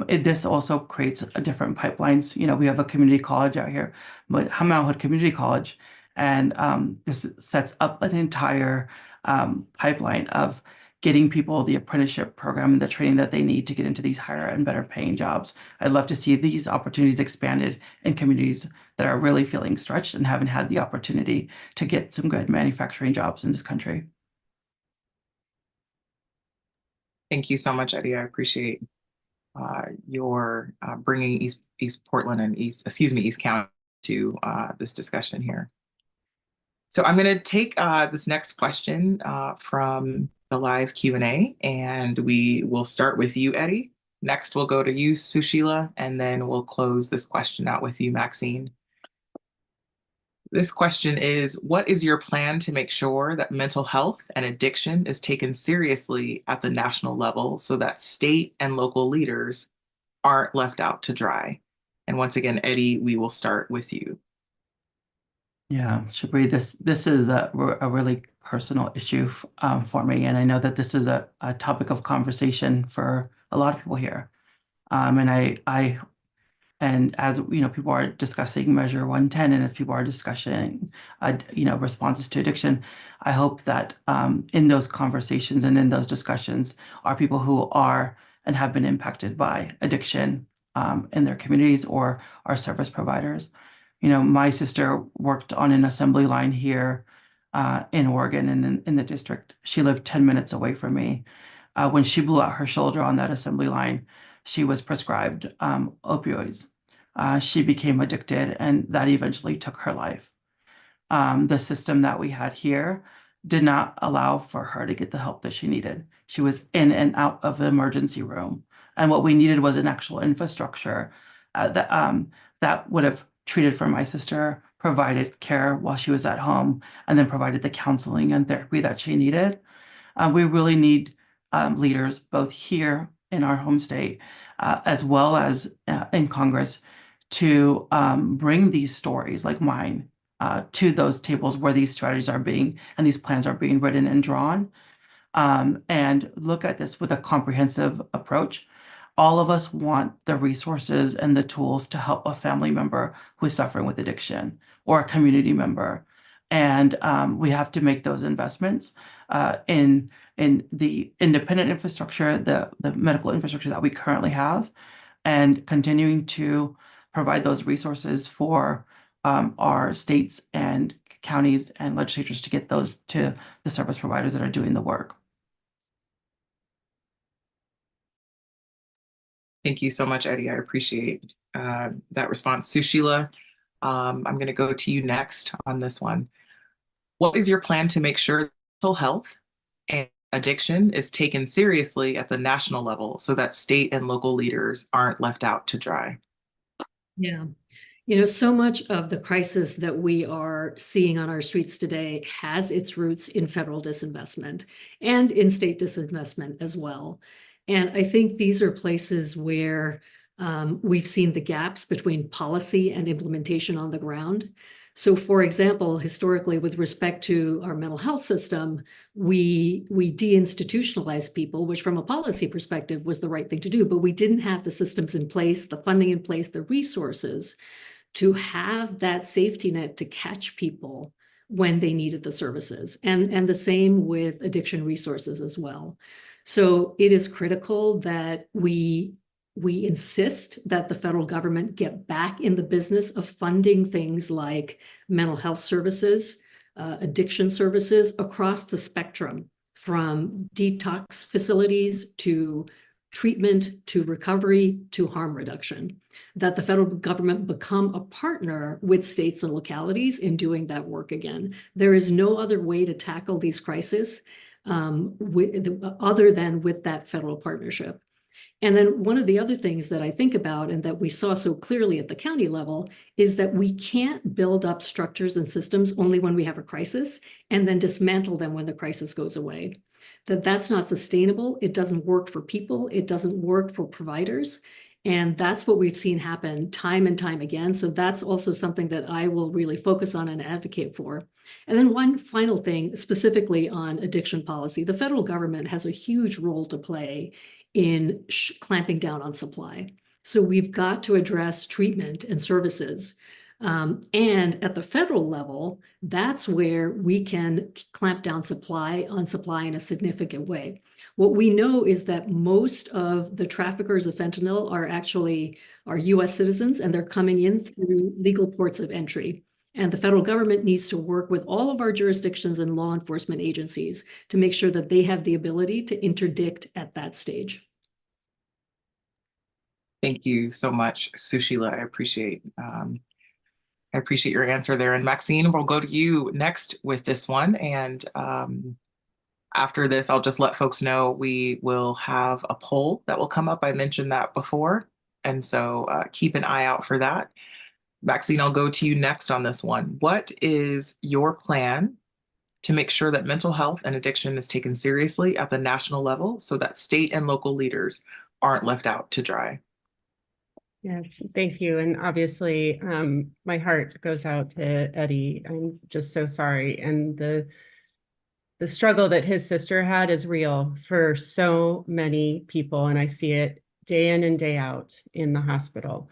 This also creates a different pipelines. We have a community college out here, but Mount Hood Community College, and this sets up an entire pipeline of getting people the apprenticeship program and the training that they need to get into these higher and better paying jobs. I'd love to see these opportunities expanded in communities that are really feeling stretched and haven't had the opportunity to get some good manufacturing jobs in this country. Thank you so much, Eddy. I appreciate your bringing East Portland and East County to this discussion here. So I'm going to take this next question from the live Q&A, and we will start with you, Eddy. Next, we'll go to you, Susheela, and then we'll close this question out with you, Maxine. This question is, what is your plan to make sure that mental health and addiction is taken seriously at the national level so that state and local leaders aren't left out to dry? And once again, Eddy, we will start with you. Yeah, Chabre, this is a really personal issue for me, and I know that this is a topic of conversation for a lot of people here. And as people are discussing Measure 110, and as people are discussing responses to addiction, I hope that in those conversations and in those discussions are people who are and have been impacted by addiction in their communities or are service providers. My sister worked on an assembly line here in Oregon and in the district. She lived 10 minutes away from me. When she blew out her shoulder on that assembly line, she was prescribed opioids. She became addicted, and that eventually took her life. The system that we had here did not allow for her to get the help that she needed. She was in and out of the emergency room. And what we needed was an actual infrastructure that would have treated for my sister, provided care while she was at home, and then provided the counseling and therapy that she needed. We really need leaders both here in our home state as well as in Congress to bring these stories like mine to those tables where these strategies are being and these plans are being written and drawn, and look at this with a comprehensive approach. All of us want the resources and the tools to help a family member who is suffering with addiction or a community member. And we have to make those investments in the independent infrastructure, the medical infrastructure that we currently have, and continuing to provide those resources for our states and counties and legislatures to get those to the service providers that are doing the work. Thank you so much, Eddy. I appreciate that response. Susheela, I'm going to go to you next on this one. What is your plan to make sure mental health and addiction is taken seriously at the national level so that state and local leaders aren't left out to dry? Yeah. So much of the crisis that we are seeing on our streets today has its roots in federal disinvestment and in state disinvestment as well. And I think these are places where we've seen the gaps between policy and implementation on the ground. So, for example, historically, with respect to our mental health system, we deinstitutionalized people, which from a policy perspective was the right thing to do, but we didn't have the systems in place, the funding in place, the resources to have that safety net to catch people when they needed the services, and the same with addiction resources as well. So it is critical that we insist that the federal government get back in the business of funding things like mental health services, addiction services across the spectrum, from detox facilities to treatment to recovery to harm reduction, that the federal government become a partner with states and localities in doing that work again. There is no other way to tackle these crises other than with that federal partnership. And then one of the other things that I think about, and that we saw so clearly at the county level, is that we can't build up structures and systems only when we have a crisis and then dismantle them when the crisis goes away. That's not sustainable. It doesn't work for people. It doesn't work for providers. And that's what we've seen happen time and time again. So that's also something that I will really focus on and advocate for. And then one final thing, specifically on addiction policy, the federal government has a huge role to play in clamping down on supply. So we've got to address treatment and services. And at the federal level, that's where we can clamp down on supply in a significant way. What we know is that most of the traffickers of fentanyl are US citizens, and they're coming in through legal ports of entry. And the federal government needs to work with all of our jurisdictions and law enforcement agencies to make sure that they have the ability to interdict at that stage. Thank you so much, Susheela. I appreciate your answer there. And Maxine, we'll go to you next with this one. And after this, I'll just let folks know we will have a poll that will come up. I mentioned that before. And so keep an eye out for that. Maxine, I'll go to you next on this one. What is your plan to make sure that mental health and addiction is taken seriously at the national level so that state and local leaders aren't left out to dry? Yeah, thank you. And obviously, my heart goes out to Eddy. I'm just so sorry. And the struggle that his sister had is real for so many people. And I see it day in and day out in the hospital.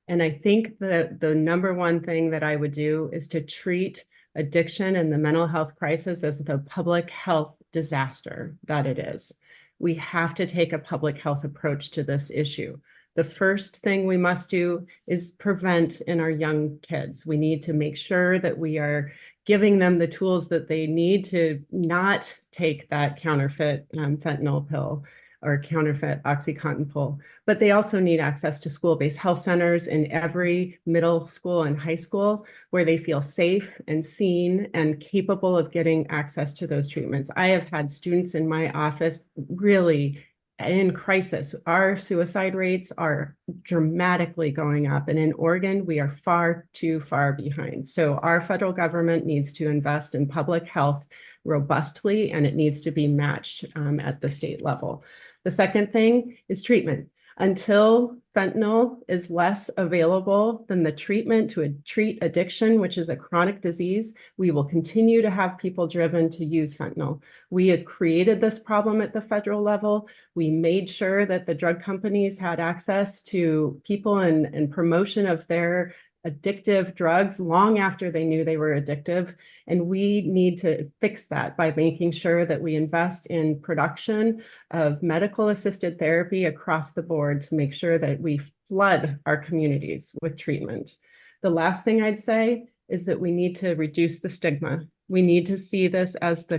And I think that the number one thing that I would do is to treat addiction and the mental health crisis as the public health disaster that it is. We have to take a public health approach to this issue. The first thing we must do is prevent in our young kids. We need to make sure that we are giving them the tools that they need to not take that counterfeit fentanyl pill or counterfeit OxyContin pill, but they also need access to school-based health centers in every middle school and high school where they feel safe and seen and capable of getting access to those treatments. I have had students in my office really in crisis. Our suicide rates are dramatically going up. And in Oregon, we are far too far behind. So our federal government needs to invest in public health robustly, and it needs to be matched at the state level. The second thing is treatment. Until fentanyl is less available than the treatment to treat addiction, which is a chronic disease, we will continue to have people driven to use fentanyl. We had created this problem at the federal level. We made sure that the drug companies had access to people and promotion of their addictive drugs long after they knew they were addictive. And we need to fix that by making sure that we invest in production of medical assisted therapy across the board to make sure that we flood our communities with treatment. The last thing I'd say is that we need to reduce the stigma. We need to see this as the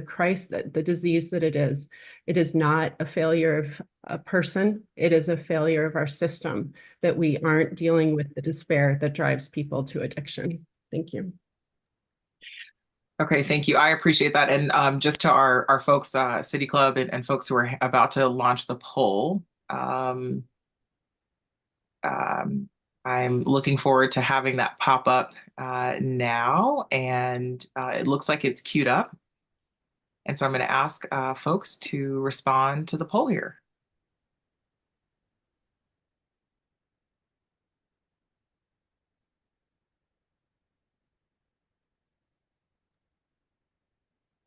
the disease that it is. It is not a failure of a person. It is a failure of our system that we aren't dealing with the despair that drives people to addiction. Thank you. Okay, thank you. I appreciate that. And just to our folks, City Club and folks who are about to launch the poll, I'm looking forward to having that pop up now, and it looks like it's queued up. And so I'm going to ask folks to respond to the poll here.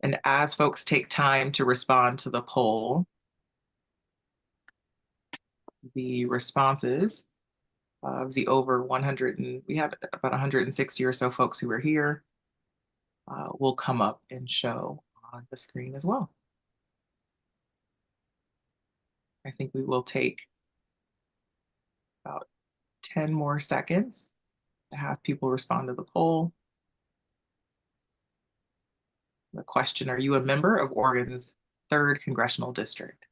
And as folks take time to respond to the poll, the responses of the over 100, and we have about 160 or so folks who are here. will come up and show on the screen as well. I think we will take about 10 more seconds to have people respond to the poll. The question, are you a member of Oregon's 3rd Congressional District?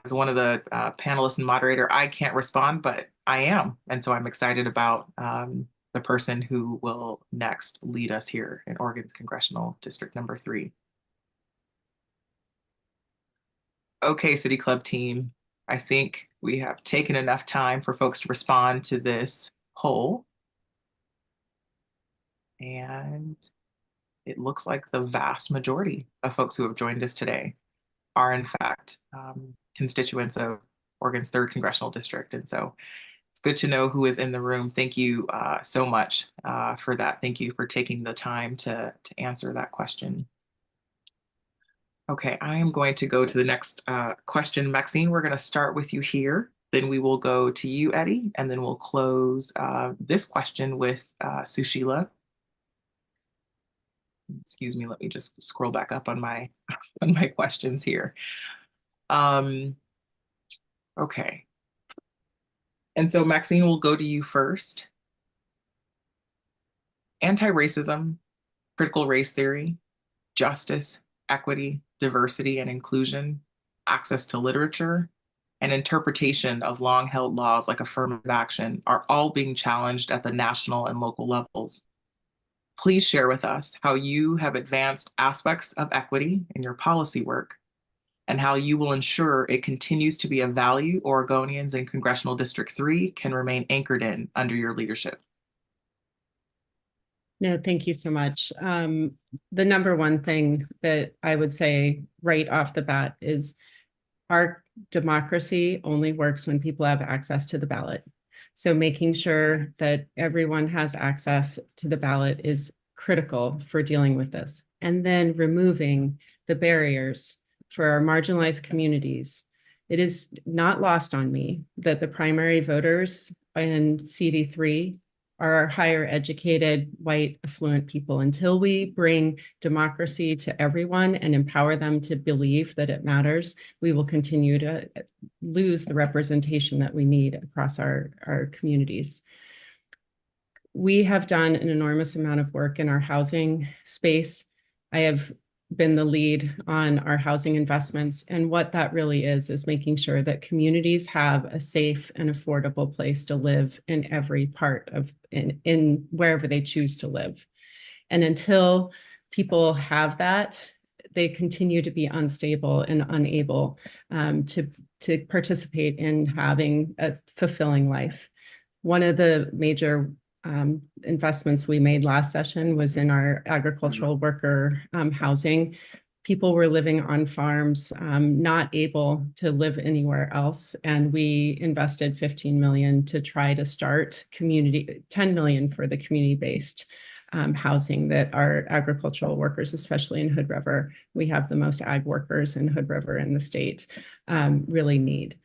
As one of the panelists and moderator, I can't respond, but I am. And so I'm excited about the person who will next lead us here in Oregon's Congressional District number 3. Okay, City Club team, I think we have taken enough time for folks to respond to this poll. And it looks like the vast majority of folks who have joined us today are in fact constituents of Oregon's 3rd Congressional District. And so it's good to know who is in the room. Thank you so much for that. Thank you for taking the time to answer that question. Okay, I am going to go to the next question. Maxine, we're going to start with you here. Then we will go to you, Eddy, and then we'll close this question with Susheela. Excuse me, let me just scroll back up on my questions here. Okay. And so Maxine, will go to you first. Anti-racism, critical race theory, justice, equity, diversity and inclusion, access to literature, and interpretation of long-held laws like affirmative action are all being challenged at the national and local levels. Please share with us how you have advanced aspects of equity in your policy work and how you will ensure it continues to be a value Oregonians in Congressional District 3 can remain anchored in under your leadership. No, thank you so much. The number one thing that I would say right off the bat is our democracy only works when people have access to the ballot. So making sure that everyone has access to the ballot is critical for dealing with this. And then removing the barriers for our marginalized communities. It is not lost on me that the primary voters in CD3 are higher educated, white, affluent people. Until we bring democracy to everyone and empower them to believe that it matters, we will continue to lose the representation that we need across our communities. We have done an enormous amount of work in our housing space. I have been the lead on our housing investments. And what that really is making sure that communities have a safe and affordable place to live in every part of, in wherever they choose to live. And until people have that, they continue to be unstable and unable to participate in having a fulfilling life. One of the major investments we made last session was in our agricultural worker housing. People were living on farms, not able to live anywhere else. And we invested $15 million to try to start $10 million for the community-based housing that our agricultural workers, especially in Hood River, we have the most ag workers in Hood River in the state, really need.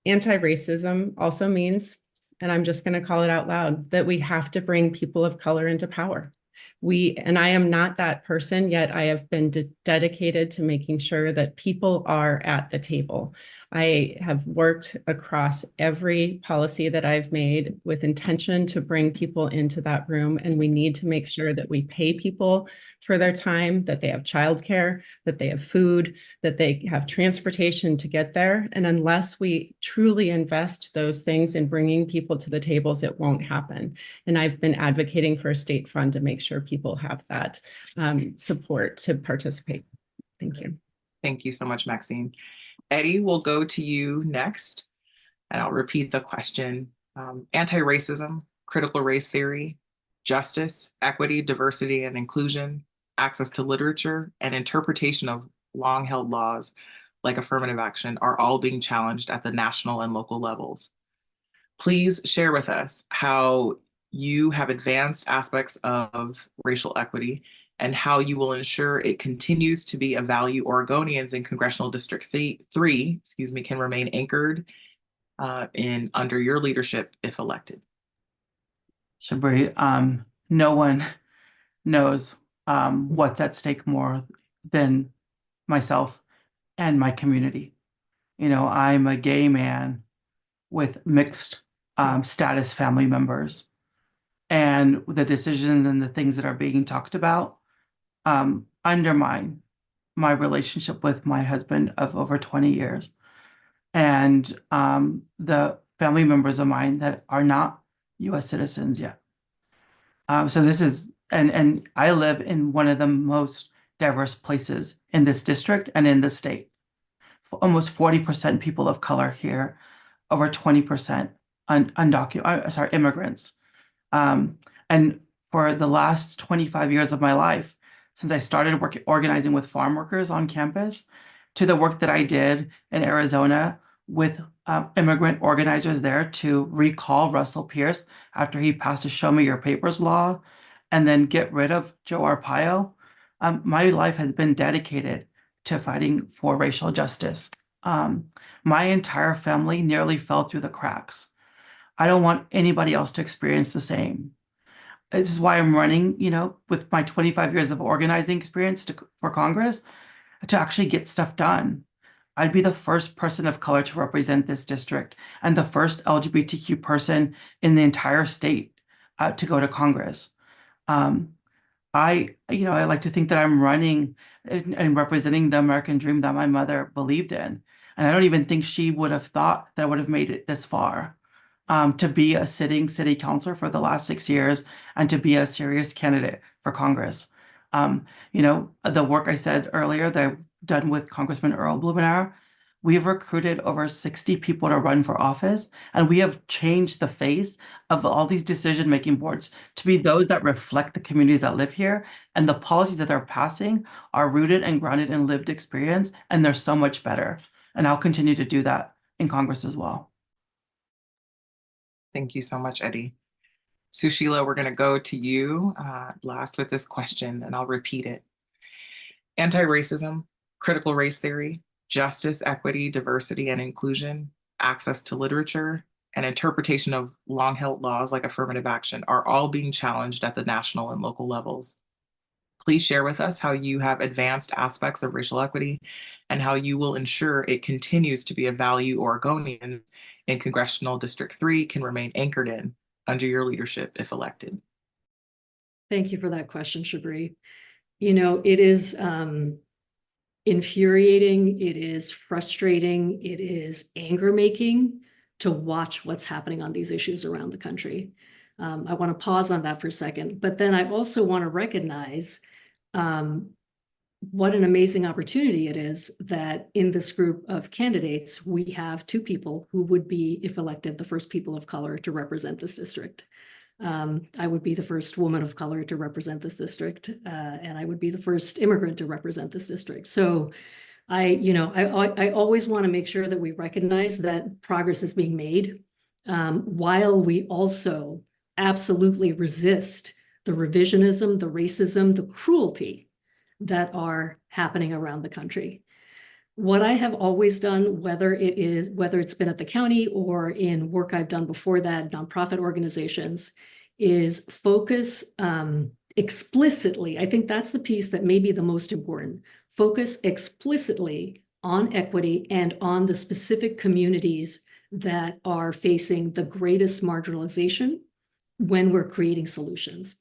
Anti-racism also means, and I'm just going to call it out loud, that we have to bring people of color into power. And I am not that person, yet I have been dedicated to making sure that people are at the table. I have worked across every policy that I've made with intention to bring people into that room. And we need to make sure that we pay people for their time, that they have childcare, that they have food, that they have transportation to get there. And unless we truly invest those things in bringing people to the tables, it won't happen. And I've been advocating for a state fund to make sure people have that support to participate. Thank you. Thank you so much, Maxine. Eddy, we'll go to you next, and I'll repeat the question. Anti-racism, critical race theory, justice, equity, diversity, and inclusion, access to literature, and interpretation of long-held laws like affirmative action are all being challenged at the national and local levels. Please share with us how you have advanced aspects of racial equity and how you will ensure it continues to be a value Oregonians in Congressional District 3 can remain anchored in under your leadership if elected. Chabre, no one knows what's at stake more than myself and my community. You know, I'm a gay man with mixed status family members, and the decisions and the things that are being talked about undermine my relationship with my husband of over 20 years. And the family members of mine that are not US citizens yet. So this is, and I live in one of the most diverse places in this district and in the state. Almost 40% people of color here, over 20% undocumented, immigrants. And for the last 25 years of my life, since I started organizing with farm workers on campus, to the work that I did in Arizona with immigrant organizers there to recall Russell Pierce after he passed a Show Me Your Papers law, and then get rid of Joe Arpaio, my life has been dedicated to fighting for racial justice. My entire family nearly fell through the cracks. I don't want anybody else to experience the same. This is why I'm running, you know, with my 25 years of organizing experience for Congress, to actually get stuff done. I'd be the first person of color to represent this district and the first LGBTQ person in the entire state to go to Congress. I like to think that I'm running and representing the American dream that my mother believed in. And I don't even think she would have thought that I would have made it this far. To be a sitting city councilor for the last 6 years and to be a serious candidate for Congress. The work I said earlier that I've done with Congressman Earl Blumenauer, we've recruited over 60 people to run for office, and we have changed the face of all these decision-making boards to be those that reflect the communities that live here, and the policies that they're passing are rooted and grounded in lived experience, and they're so much better. And I'll continue to do that in Congress as well. Thank you so much, Eddy. Susheela, we're going to go to you last with this question, and I'll repeat it. Anti-racism, critical race theory, justice, equity, diversity, and inclusion, access to literature, and interpretation of long-held laws like affirmative action are all being challenged at the national and local levels. Please share with us how you have advanced aspects of racial equity and how you will ensure it continues to be a value Oregonians in Congressional District 3 can remain anchored in under your leadership if elected. Thank you for that question, Chabre. You know, it is infuriating, it is frustrating, it is anger-making to watch what's happening on these issues around the country. I want to pause on that for a second, but then I also want to recognize what an amazing opportunity it is that in this group of candidates, we have two people who would be, if elected, the first people of color to represent this district. I would be the first woman of color to represent this district, and I would be the first immigrant to represent this district. So I always want to make sure that we recognize that progress is being made, while we also absolutely resist the revisionism, the racism, the cruelty that are happening around the country. What I have always done, whether it's been at the county or in work I've done before that, nonprofit organizations, is focus explicitly. I think that's the piece that may be the most important. Focus explicitly on equity and on the specific communities that are facing the greatest marginalization when we're creating solutions.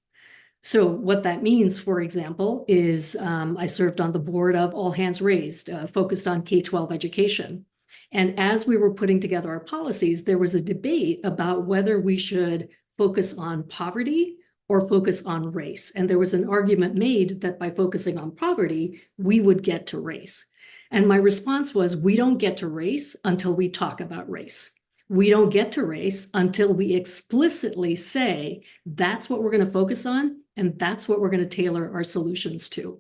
So what that means, for example, is I served on the board of All Hands Raised, focused on K-12 education. And as we were putting together our policies, there was a debate about whether we should focus on poverty or focus on race. And there was an argument made that by focusing on poverty, we would get to race. And my response was, we don't get to race until we talk about race. We don't get to race until we explicitly say, that's what we're going to focus on, and that's what we're going to tailor our solutions to.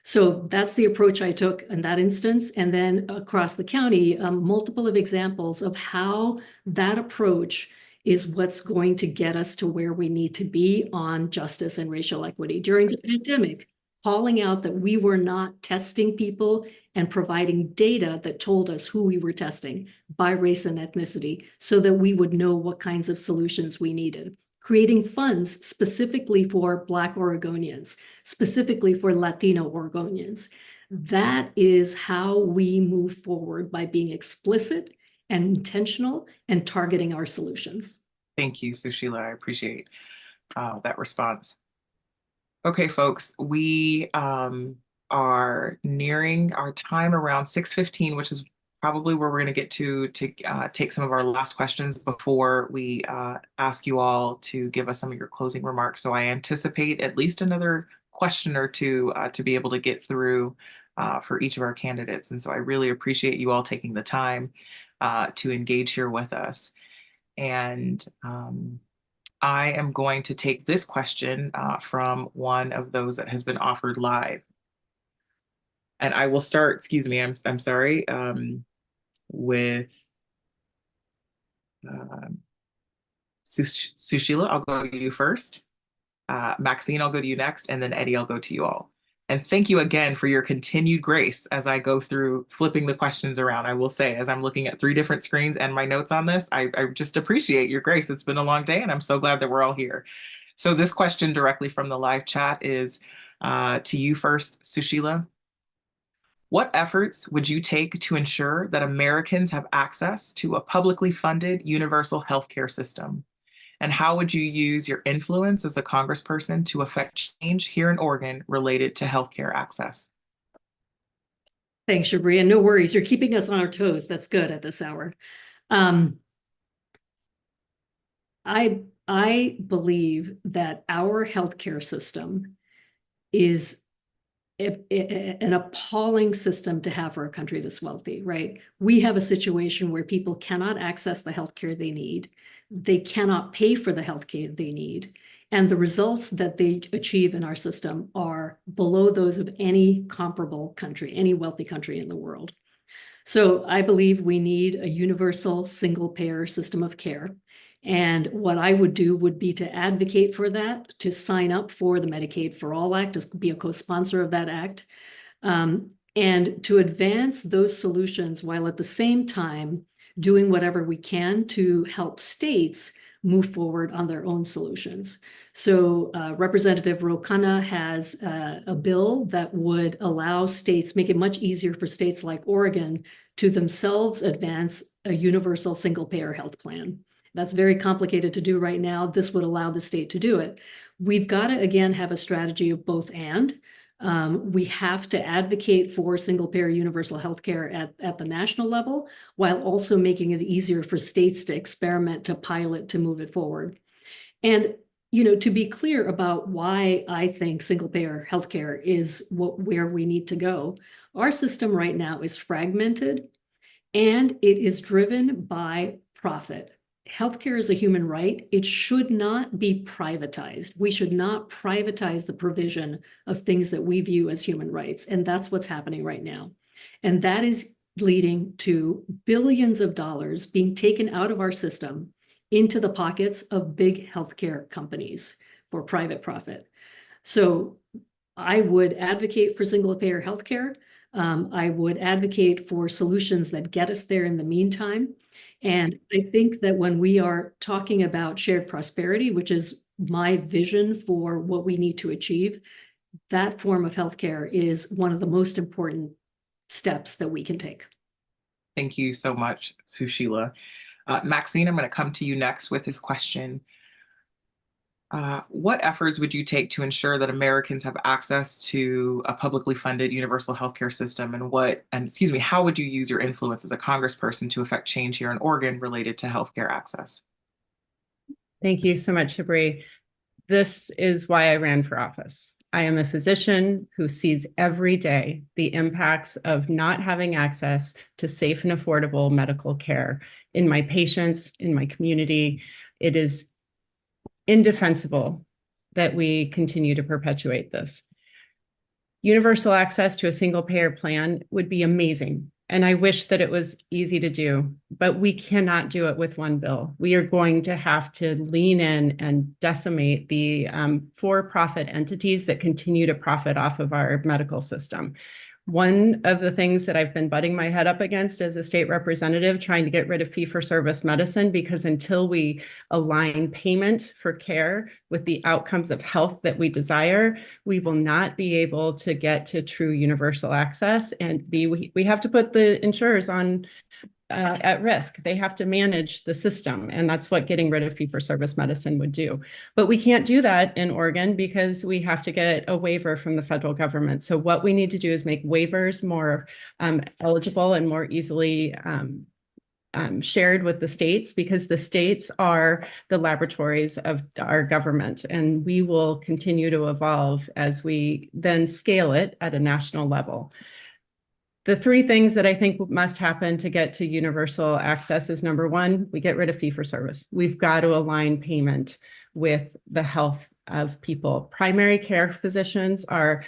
So that's the approach I took in that instance. And then across the county, multiple of examples of how that approach is what's going to get us to where we need to be on justice and racial equity. During the pandemic, calling out that we were not testing people and providing data that told us who we were testing by race and ethnicity so that we would know what kinds of solutions we needed. creating funds specifically for Black Oregonians, specifically for Latino Oregonians. That is how we move forward, by being explicit and intentional and targeting our solutions. Thank you, Susheela. I appreciate that response. Okay, folks, we are nearing our time around 6:15, which is probably where we're going to get to take some of our last questions before we ask you all to give us some of your closing remarks. So I anticipate at least another question or two to be able to get through for each of our candidates. And so I really appreciate you all taking the time to engage here with us. And I am going to take this question from one of those that has been offered live. And I will start, excuse me, I'm sorry, with Susheela. I'll go to you first. Maxine, I'll go to you next, and then Eddy, I'll go to you all. And thank you again for your continued grace as I go through flipping the questions around. I will say, as I'm looking at 3 different screens and my notes on this, I just appreciate your grace. It's been a long day, and I'm so glad that we're all here. So this question directly from the live chat is to you first, Susheela. What efforts would you take to ensure that Americans have access to a publicly funded universal healthcare system? And how would you use your influence as a congressperson to affect change here in Oregon related to healthcare access? Thanks, Chabre, and no worries. You're keeping us on our toes. That's good at this hour. I believe that our healthcare system is an appalling system to have for a country this wealthy, right? We have a situation where people cannot access the healthcare they need. They cannot pay for the healthcare they need. And the results that they achieve in our system are below those of any comparable country, any wealthy country in the world. So I believe we need a universal single-payer system of care. And what I would do would be to advocate for that, to sign up for the Medicaid for All Act, to be a co-sponsor of that act, and to advance those solutions while at the same time doing whatever we can to help states move forward on their own solutions. So Representative Rokana has a bill that would allow states, make it much easier for states like Oregon to themselves advance a universal single-payer health plan. That's very complicated to do right now. This would allow the state to do it. We've got to, again, have a strategy of both and. We have to advocate for single-payer universal healthcare at the national level, while also making it easier for states to experiment, to pilot, to move it forward. And, to be clear about why I think single-payer healthcare is where we need to go, our system right now is fragmented, and it is driven by profit. Healthcare is a human right. It should not be privatized. We should not privatize the provision of things that we view as human rights. And that's what's happening right now. And that is leading to billions of dollars being taken out of our system into the pockets of big healthcare companies for private profit. So I would advocate for single-payer healthcare. I would advocate for solutions that get us there in the meantime. And I think that when we are talking about shared prosperity, which is my vision for what we need to achieve, that form of healthcare is one of the most important steps that we can take. Thank you so much, Susheela. Maxine, I'm going to come to you next with this question. What efforts would you take to ensure that Americans have access to a publicly funded universal healthcare system, and how would you use your influence as a congressperson to affect change here in Oregon related to healthcare access? Thank you so much, Chabre. This is why I ran for office. I am a physician who sees every day the impacts of not having access to safe and affordable medical care in my patients, in my community. It is indefensible that we continue to perpetuate this. Universal access to a single-payer plan would be amazing, and I wish that it was easy to do, but we cannot do it with one bill. We are going to have to lean in and decimate the for-profit entities that continue to profit off of our medical system. One of the things that I've been butting my head up against as a state representative, trying to get rid of fee-for-service medicine, because until we align payment for care with the outcomes of health that we desire, we will not be able to get to true universal access. And we have to put the insurers on at risk. They have to manage the system, and that's what getting rid of fee-for-service medicine would do. But we can't do that in Oregon because we have to get a waiver from the federal government. So what we need to do is make waivers more eligible and more easily shared with the states, because the states are the laboratories of our government, and we will continue to evolve as we then scale it at a national level. The three things that I think must happen to get to universal access is, number one, we get rid of fee-for-service. We've got to align payment with the health of people. Primary care physicians are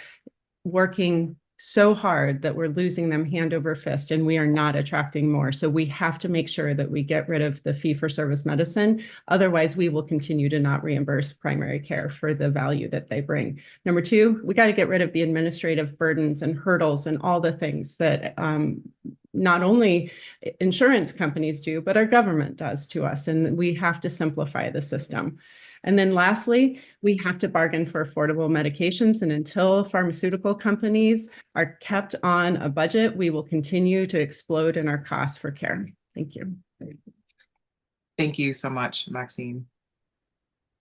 working so hard that we're losing them hand over fist, and we are not attracting more. So we have to make sure that we get rid of the fee-for-service medicine. Otherwise, we will continue to not reimburse primary care for the value that they bring. Number two, we got to get rid of the administrative burdens and hurdles and all the things that not only insurance companies do, but our government does to us. And we have to simplify the system. And then lastly, we have to bargain for affordable medications. And until pharmaceutical companies are kept on a budget, we will continue to explode in our costs for care. Thank you. Thank you so much, Maxine.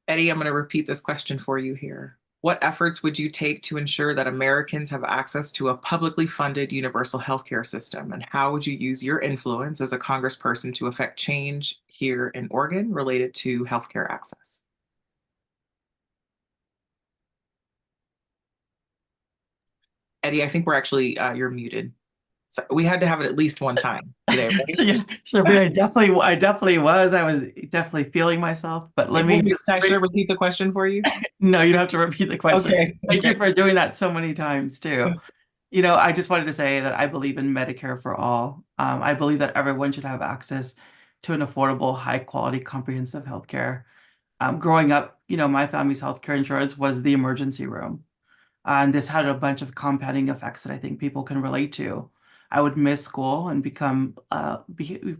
Eddy, I'm going to repeat this question for you here. What efforts would you take to ensure that Americans have access to a publicly funded universal healthcare system? And how would you use your influence as a congressperson to affect change here in Oregon related to healthcare access? Eddy, I think we're actually, you're muted. So we had to have it at least one time today, right? Sure, I definitely was. I was definitely feeling myself, but let me just... Can I repeat the question for you? No, you don't have to repeat the question. Okay. Thank you for doing that so many times too. You know, I just wanted to say that I believe in Medicare for all. I believe that everyone should have access to an affordable, high quality, comprehensive healthcare. Growing up, you know, my family's healthcare insurance was the emergency room. And this had a bunch of compounding effects that I think people can relate to. I would miss school and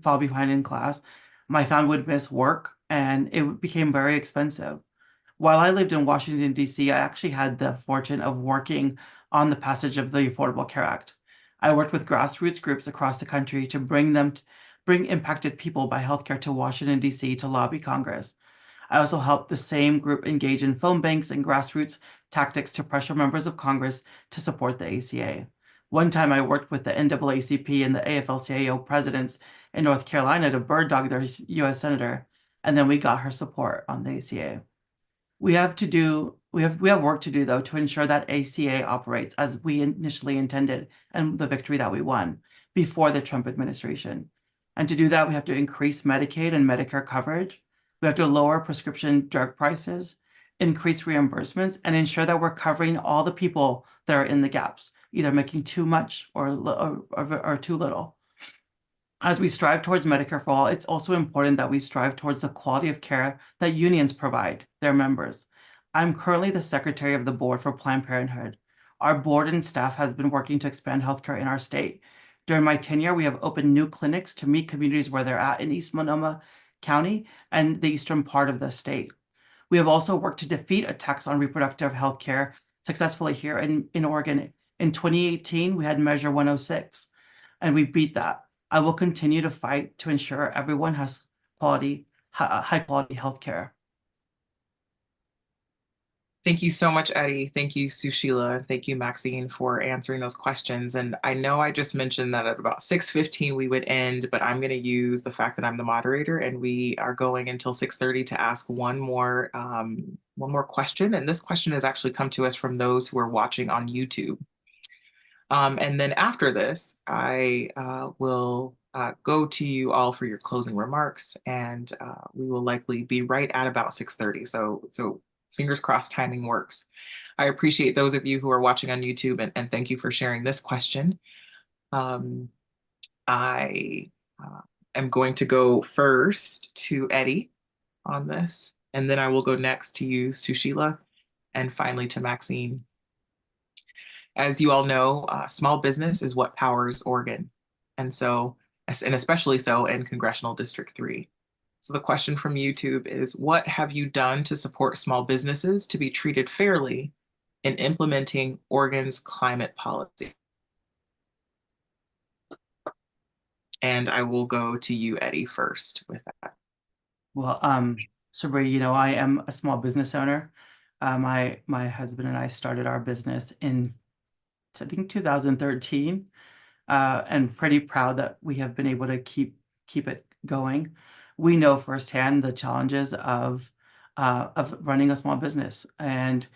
fall behind in class. My family would miss work, and it became very expensive. While I lived in Washington, D.C., I actually had the fortune of working on the passage of the Affordable Care Act. I worked with grassroots groups across the country to bring impacted people by healthcare to Washington, D.C. to lobby Congress. I also helped the same group engage in phone banks and grassroots tactics to pressure members of Congress to support the ACA. One time I worked with the NAACP and the AFL-CIO presidents in North Carolina to bird dog their U.S. senator, and then we got her support on the ACA. We have work to do, though, to ensure that ACA operates as we initially intended and the victory that we won before the Trump administration. And to do that, we have to increase Medicaid and Medicare coverage. We have to lower prescription drug prices, increase reimbursements, and ensure that we're covering all the people that are in the gaps, either making too much or too little. As we strive towards Medicare for all, it's also important that we strive towards the quality of care that unions provide their members. I'm currently the secretary of the board for Planned Parenthood. Our board and staff has been working to expand healthcare in our state. During my tenure, we have opened new clinics to meet communities where they're at in East Multnomah County and the eastern part of the state. We have also worked to defeat attacks on reproductive health care successfully here in Oregon. In 2018, we had Measure 106, and we beat that. I will continue to fight to ensure everyone has high quality health care. Thank you so much, Eddy. Thank you, Susheela. Thank you, Maxine, for answering those questions. And I know I just mentioned that at about 6:15 we would end, but I'm going to use the fact that I'm the moderator, and we are going until 6:30 to ask one more question. And this question has actually come to us from those who are watching on YouTube. And then after this, I will go to you all for your closing remarks, and we will likely be right at about 6:30. So fingers crossed timing works. I appreciate those of you who are watching on YouTube, and thank you for sharing this question. I am going to go first to Eddy on this, and then I will go next to you, Susheela, and finally to Maxine. As you all know, small business is what powers Oregon. And especially so in Congressional District 3. So the question from YouTube is, what have you done to support small businesses to be treated fairly in implementing Oregon's climate policy? And I will go to you, Eddy, first with that. Well, Chabre, you know, I am a small business owner. My husband and I started our business in, I think, 2013, and pretty proud that we have been able to keep it going. We know firsthand the challenges of running a small business, and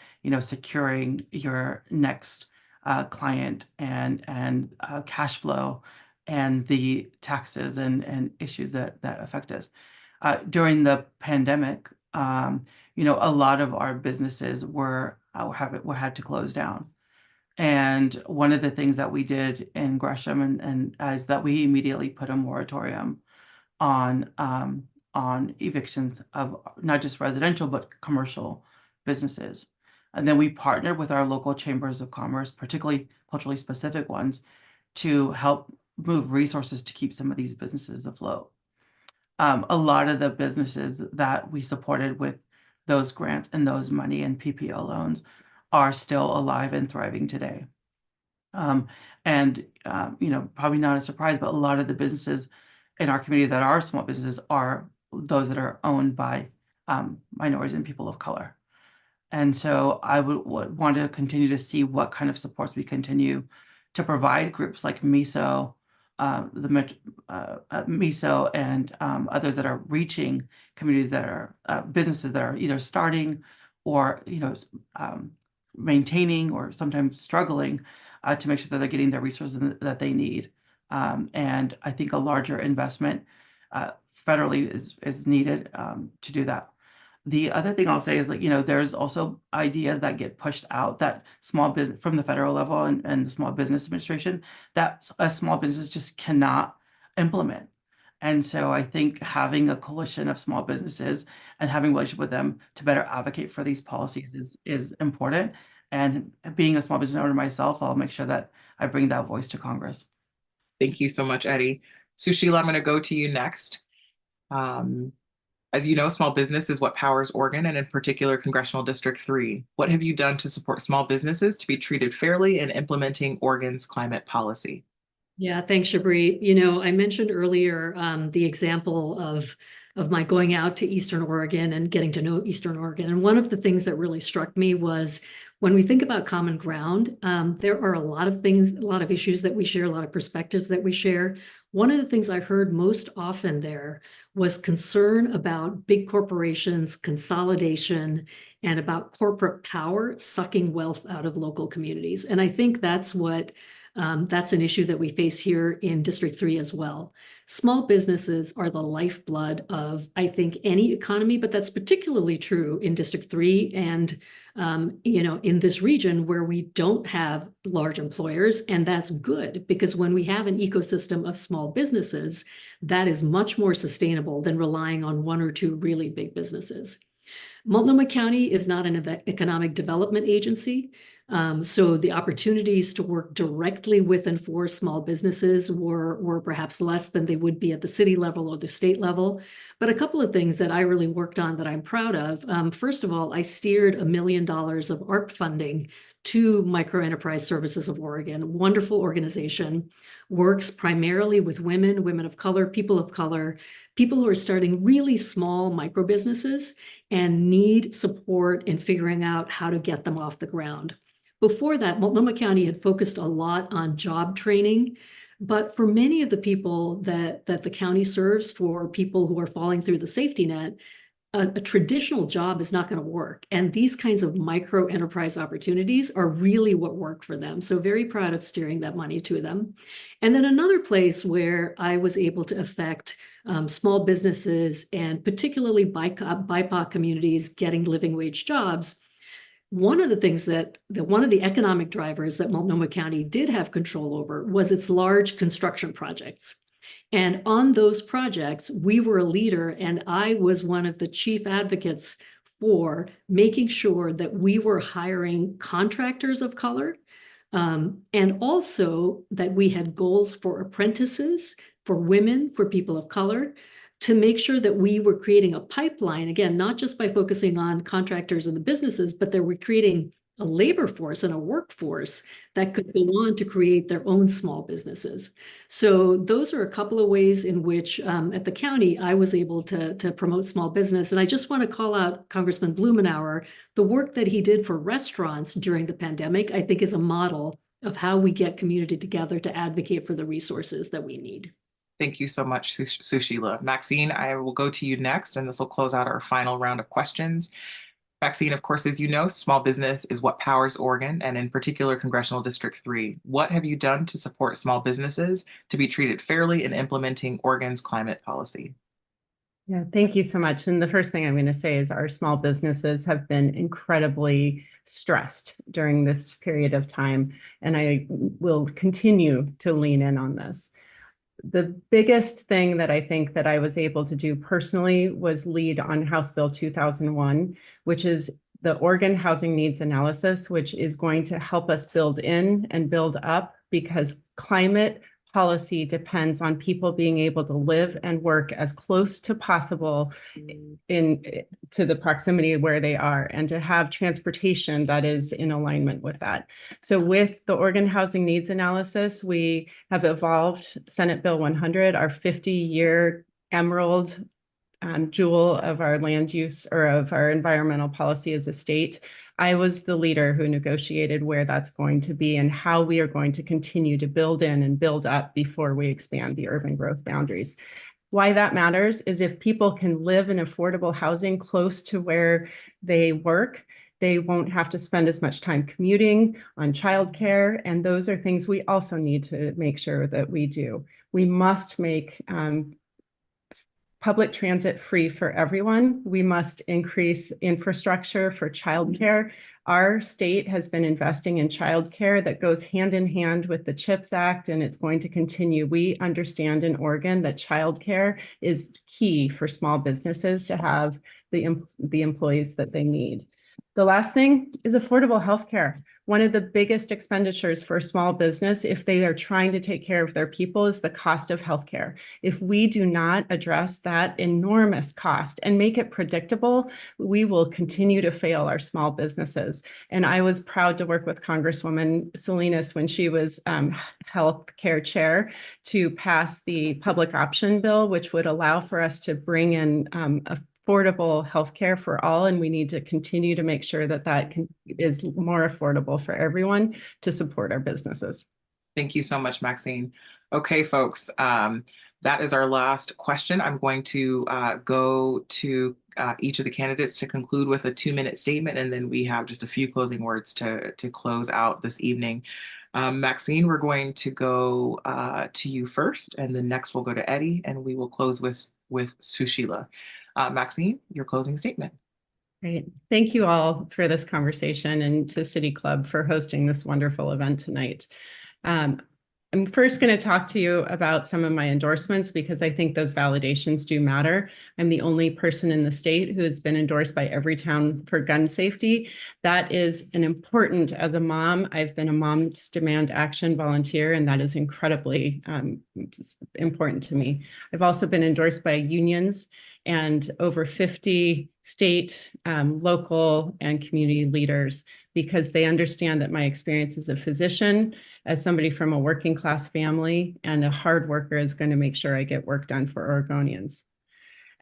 securing your next client, and cash flow, and the taxes and issues that affect us. During the pandemic, a lot of our businesses were had to close down. And one of the things that we did in Gresham and is that we immediately put a moratorium on evictions of not just residential but commercial businesses. And then we partnered with our local chambers of commerce, particularly culturally specific ones, to help move resources to keep some of these businesses afloat. A lot of the businesses that we supported with those grants and those money and PPO loans are still alive and thriving today. Probably not a surprise, but a lot of the businesses in our community that are small businesses are those that are owned by minorities and people of color. And so I would want to continue to see what kind of supports we continue to provide groups like MISO, MISO, and others that are reaching communities that are businesses that are either starting or maintaining or sometimes struggling to make sure that they're getting the resources that they need. And I think a larger investment federally is needed to do that. The other thing I'll say is, there's also ideas that get pushed out that small business from the federal level and the Small Business Administration that a small business just cannot implement. And so I think having a coalition of small businesses and having a relationship with them to better advocate for these policies is important. And being a small business owner myself, I'll make sure that I bring that voice to Congress. Thank you so much, Eddy. Susheela, I'm going to go to you next. As you know, small business is what powers Oregon, and in particular, Congressional District 3. What have you done to support small businesses to be treated fairly in implementing Oregon's climate policy? Yeah, thanks, Chabre. I mentioned earlier the example of my going out to Eastern Oregon and getting to know Eastern Oregon. And one of the things that really struck me was when we think about common ground, there are a lot of things, a lot of issues that we share, a lot of perspectives that we share. One of the things I heard most often there was concern about big corporations, consolidation, and about corporate power sucking wealth out of local communities. And I think that's an issue that we face here in District 3 as well. Small businesses are the lifeblood of, I think, any economy, but that's particularly true in District 3 and, in this region where we don't have large employers. And that's good because when we have an ecosystem of small businesses, that is much more sustainable than relying on one or two really big businesses. Multnomah County is not an economic development agency. So the opportunities to work directly with and for small businesses were perhaps less than they would be at the city level or the state level. But a couple of things that I really worked on that I'm proud of. First of all, I steered $1 million of ARP funding to Micro Enterprise Services of Oregon, a wonderful organization, works primarily with women of color, people who are starting really small micro businesses and need support in figuring out how to get them off the ground. Before that, Multnomah County had focused a lot on job training, but for many of the people that the county serves, for people who are falling through the safety net, a traditional job is not going to work. And these kinds of micro enterprise opportunities are really what work for them. So very proud of steering that money to them. And then another place where I was able to affect small businesses and particularly BIPOC communities getting living wage jobs. One of the things one of the economic drivers that Multnomah County did have control over was its large construction projects. And on those projects, we were a leader, and I was one of the chief advocates for making sure that we were hiring contractors of color, And also that we had goals for apprentices, for women, for people of color, to make sure that we were creating a pipeline, again, not just by focusing on contractors and the businesses, but that we're creating a labor force and a workforce that could go on to create their own small businesses. So those are a couple of ways in which at the county, I was able to promote small business. And I just want to call out Congressman Blumenauer. The work that he did for restaurants during the pandemic, I think is a model of how we get community together to advocate for the resources that we need. Thank you so much, Susheela. Maxine, I will go to you next, and this will close out our final round of questions. Maxine, of course, as you know, small business is what powers Oregon, and in particular, Congressional District 3. What have you done to support small businesses to be treated fairly in implementing Oregon's climate policy? Yeah, thank you so much. And the first thing I'm going to say is our small businesses have been incredibly stressed during this period of time, and I will continue to lean in on this. The biggest thing that I think that I was able to do personally was lead on House Bill 2001, which is the Oregon Housing Needs Analysis, which is going to help us build in and build up, because climate policy depends on people being able to live and work as close to possible to the proximity where they are, and to have transportation that is in alignment with that. So with the Oregon Housing Needs Analysis, we have evolved Senate Bill 100, our 50-year emerald jewel of our land use or of our environmental policy as a state. I was the leader who negotiated where that's going to be and how we are going to continue to build in and build up before we expand the urban growth boundaries. Why that matters is if people can live in affordable housing close to where they work, they won't have to spend as much time commuting on childcare. And those are things we also need to make sure that we do. We must make public transit free for everyone. We must increase infrastructure for childcare. Our state has been investing in childcare that goes hand in hand with the CHIPS Act, and it's going to continue. We understand in Oregon that childcare is key for small businesses to have the employees that they need. The last thing is affordable healthcare. One of the biggest expenditures for a small business, if they are trying to take care of their people, is the cost of healthcare. If we do not address that enormous cost and make it predictable, we will continue to fail our small businesses. And I was proud to work with Congresswoman Salinas when she was healthcare chair to pass the public option bill, which would allow for us to bring in affordable healthcare for all, and we need to continue to make sure that that is more affordable for everyone to support our businesses. Thank you so much, Maxine. Okay, folks, that is our last question. I'm going to go to each of the candidates to conclude with a 2-minute statement, and then we have just a few closing words to close out this evening. Maxine, we're going to go to you first, and then next we'll go to Eddy, and we will close with Susheela. Maxine, your closing statement. Great. Thank you all for this conversation, and to City Club for hosting this wonderful event tonight. I'm first going to talk to you about some of my endorsements, because I think those validations do matter. I'm the only person in the state who has been endorsed by Everytown for gun safety. That is an important, as a mom, I've been a Moms Demand Action volunteer, and that is incredibly important to me. I've also been endorsed by unions and over 50 state, local, and community leaders, because they understand that my experience as a physician, as somebody from a working class family, and a hard worker is going to make sure I get work done for Oregonians.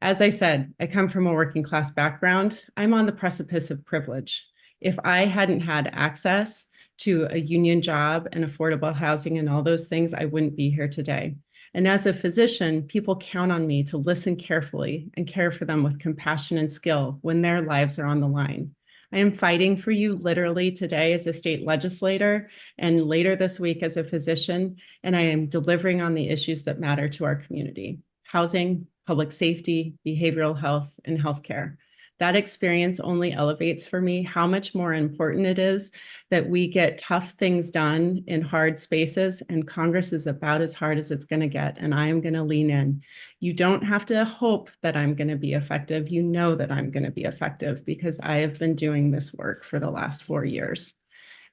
As I said, I come from a working class background. I'm on the precipice of privilege. If I hadn't had access to a union job and affordable housing and all those things, I wouldn't be here today. And as a physician, people count on me to listen carefully and care for them with compassion and skill when their lives are on the line. I am fighting for you literally today as a state legislator, and later this week as a physician, and I am delivering on the issues that matter to our community: housing, public safety, behavioral health, and healthcare. That experience only elevates for me how much more important it is that we get tough things done in hard spaces, and Congress is about as hard as it's going to get, and I am going to lean in. You don't have to hope that I'm going to be effective. You know that I'm going to be effective, because I have been doing this work for the last 4 years.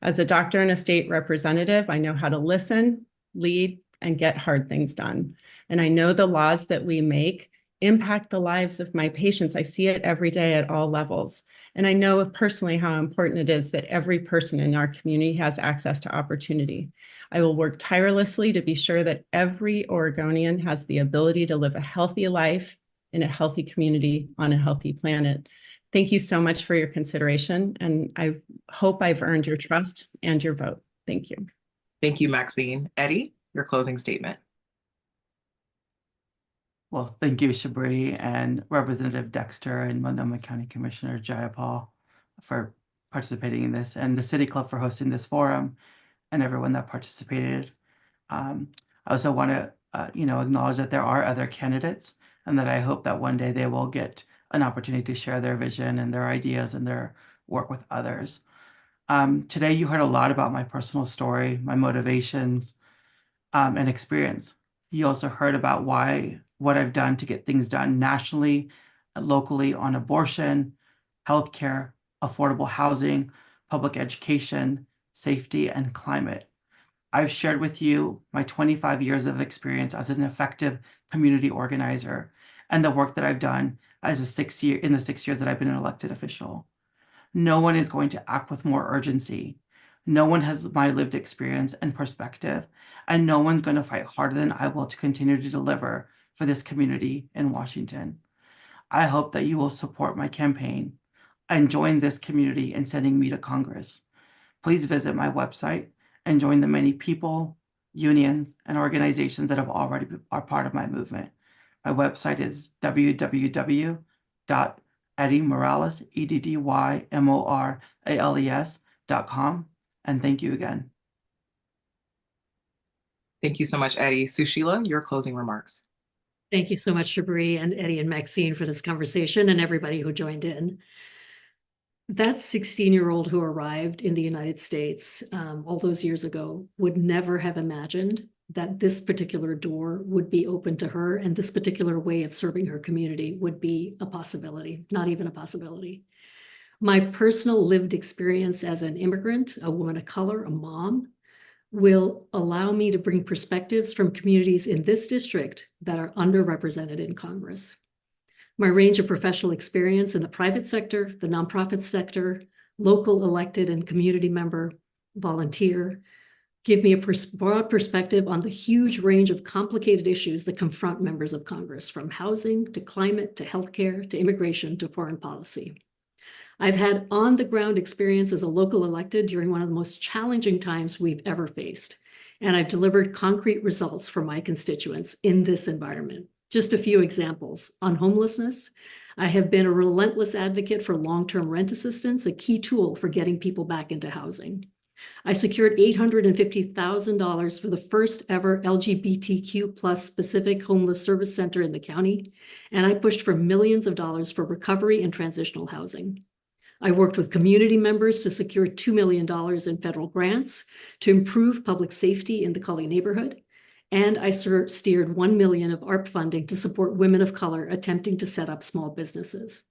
As a doctor and a state representative, I know how to listen, lead, and get hard things done. And I know the laws that we make impact the lives of my patients. I see it every day at all levels. And I know personally how important it is that every person in our community has access to opportunity. I will work tirelessly to be sure that every Oregonian has the ability to live a healthy life in a healthy community on a healthy planet. Thank you so much for your consideration, and I hope I've earned your trust and your vote. Thank you. Thank you, Maxine. Eddy, your closing statement. Well, thank you, Chabre and Representative Dexter and Multnomah County Commissioner Jayapal for participating in this, and the City Club for hosting this forum, and everyone that participated. I also want to, acknowledge that there are other candidates, and that I hope that one day they will get an opportunity to share their vision and their ideas and their work with others. Today, you heard a lot about my personal story, my motivations, and experience. You also heard about what I've done to get things done nationally, locally on abortion, healthcare, affordable housing, public education, safety, and climate. I've shared with you my 25 years of experience as an effective community organizer and the work that I've done in the 6 years that I've been an elected official. No one is going to act with more urgency. No one has my lived experience and perspective, and no one's going to fight harder than I will to continue to deliver for this community in Washington. I hope that you will support my campaign and join this community in sending me to Congress. Please visit my website and join the many people, unions, and organizations that are part of my movement. My website is www.eddymorales.com. And thank you again. Thank you so much, Eddy. Susheela, your closing remarks. Thank you so much, Chabre and Eddy and Maxine, for this conversation, and everybody who joined in. That 16-year-old who arrived in the United States all those years ago would never have imagined that this particular door would be open to her, and this particular way of serving her community would be a possibility, not even a possibility. My personal lived experience as an immigrant, a woman of color, a mom, will allow me to bring perspectives from communities in this district that are underrepresented in Congress. My range of professional experience in the private sector, the nonprofit sector, local elected and community member, volunteer, give me a broad perspective on the huge range of complicated issues that confront members of Congress, from housing to climate to healthcare to immigration to foreign policy. I've had on-the-ground experience as a local elected during one of the most challenging times we've ever faced, and I've delivered concrete results for my constituents in this environment. Just a few examples. On homelessness, I have been a relentless advocate for long-term rent assistance, a key tool for getting people back into housing. I secured $850,000 for the first ever LGBTQ plus specific homeless service center in the county, and I pushed for millions of dollars for recovery and transitional housing. I worked with community members to secure $2 million in federal grants to improve public safety in the Cully neighborhood. And I steered $1 million of ARP funding to support women of color attempting to set up small businesses.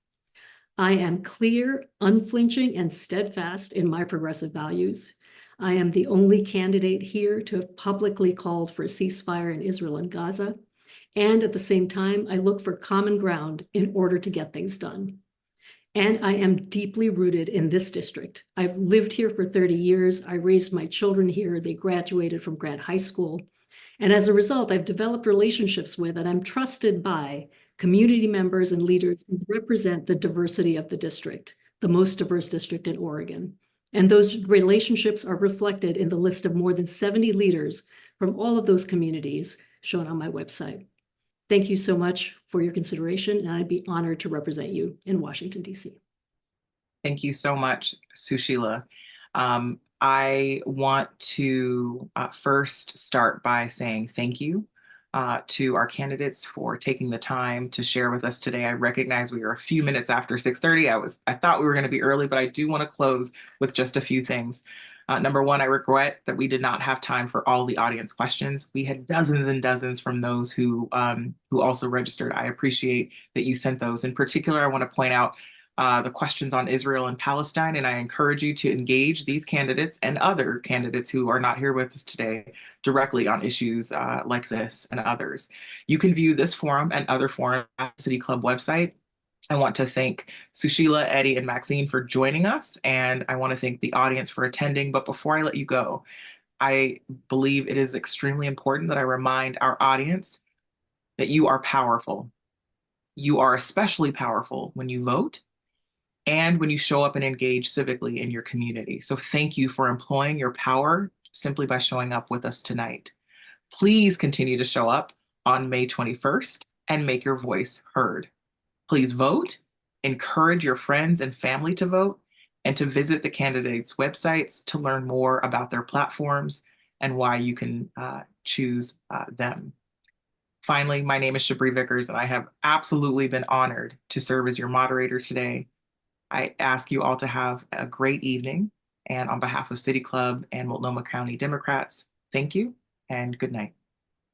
I am clear, unflinching, and steadfast in my progressive values. I am the only candidate here to have publicly called for a ceasefire in Israel and Gaza. And at the same time, I look for common ground in order to get things done. And I am deeply rooted in this district. I've lived here for 30 years. I raised my children here. They graduated from Grant High School. And as a result, I've developed relationships with and I'm trusted by community members and leaders who represent the diversity of the district, the most diverse district in Oregon. And those relationships are reflected in the list of more than 70 leaders from all of those communities shown on my website. Thank you so much for your consideration, and I'd be honored to represent you in Washington, D.C. Thank you so much, Susheela. I want to first start by saying thank you to our candidates for taking the time to share with us today. I recognize we are a few minutes after 6:30. I thought we were going to be early, but I do want to close with just a few things. Number one, I regret that we did not have time for all the audience questions. We had dozens and dozens from those who also registered. I appreciate that you sent those. In particular, I want to point out the questions on Israel and Palestine, and I encourage you to engage these candidates and other candidates who are not here with us today directly on issues like this and others. You can view this forum and other forums at the City Club website. I want to thank Susheela, Eddy, and Maxine for joining us, and I want to thank the audience for attending. But before I let you go, I believe it is extremely important that I remind our audience that you are powerful. You are especially powerful when you vote and when you show up and engage civically in your community. So thank you for employing your power simply by showing up with us tonight. Please continue to show up on May 21st and make your voice heard. Please vote, encourage your friends and family to vote, and to visit the candidates' websites to learn more about their platforms and why you can choose them. Finally, my name is Chabre Vickers, and I have absolutely been honored to serve as your moderator today. I ask you all to have a great evening, and on behalf of City Club and Multnomah County Democrats, thank you and good night.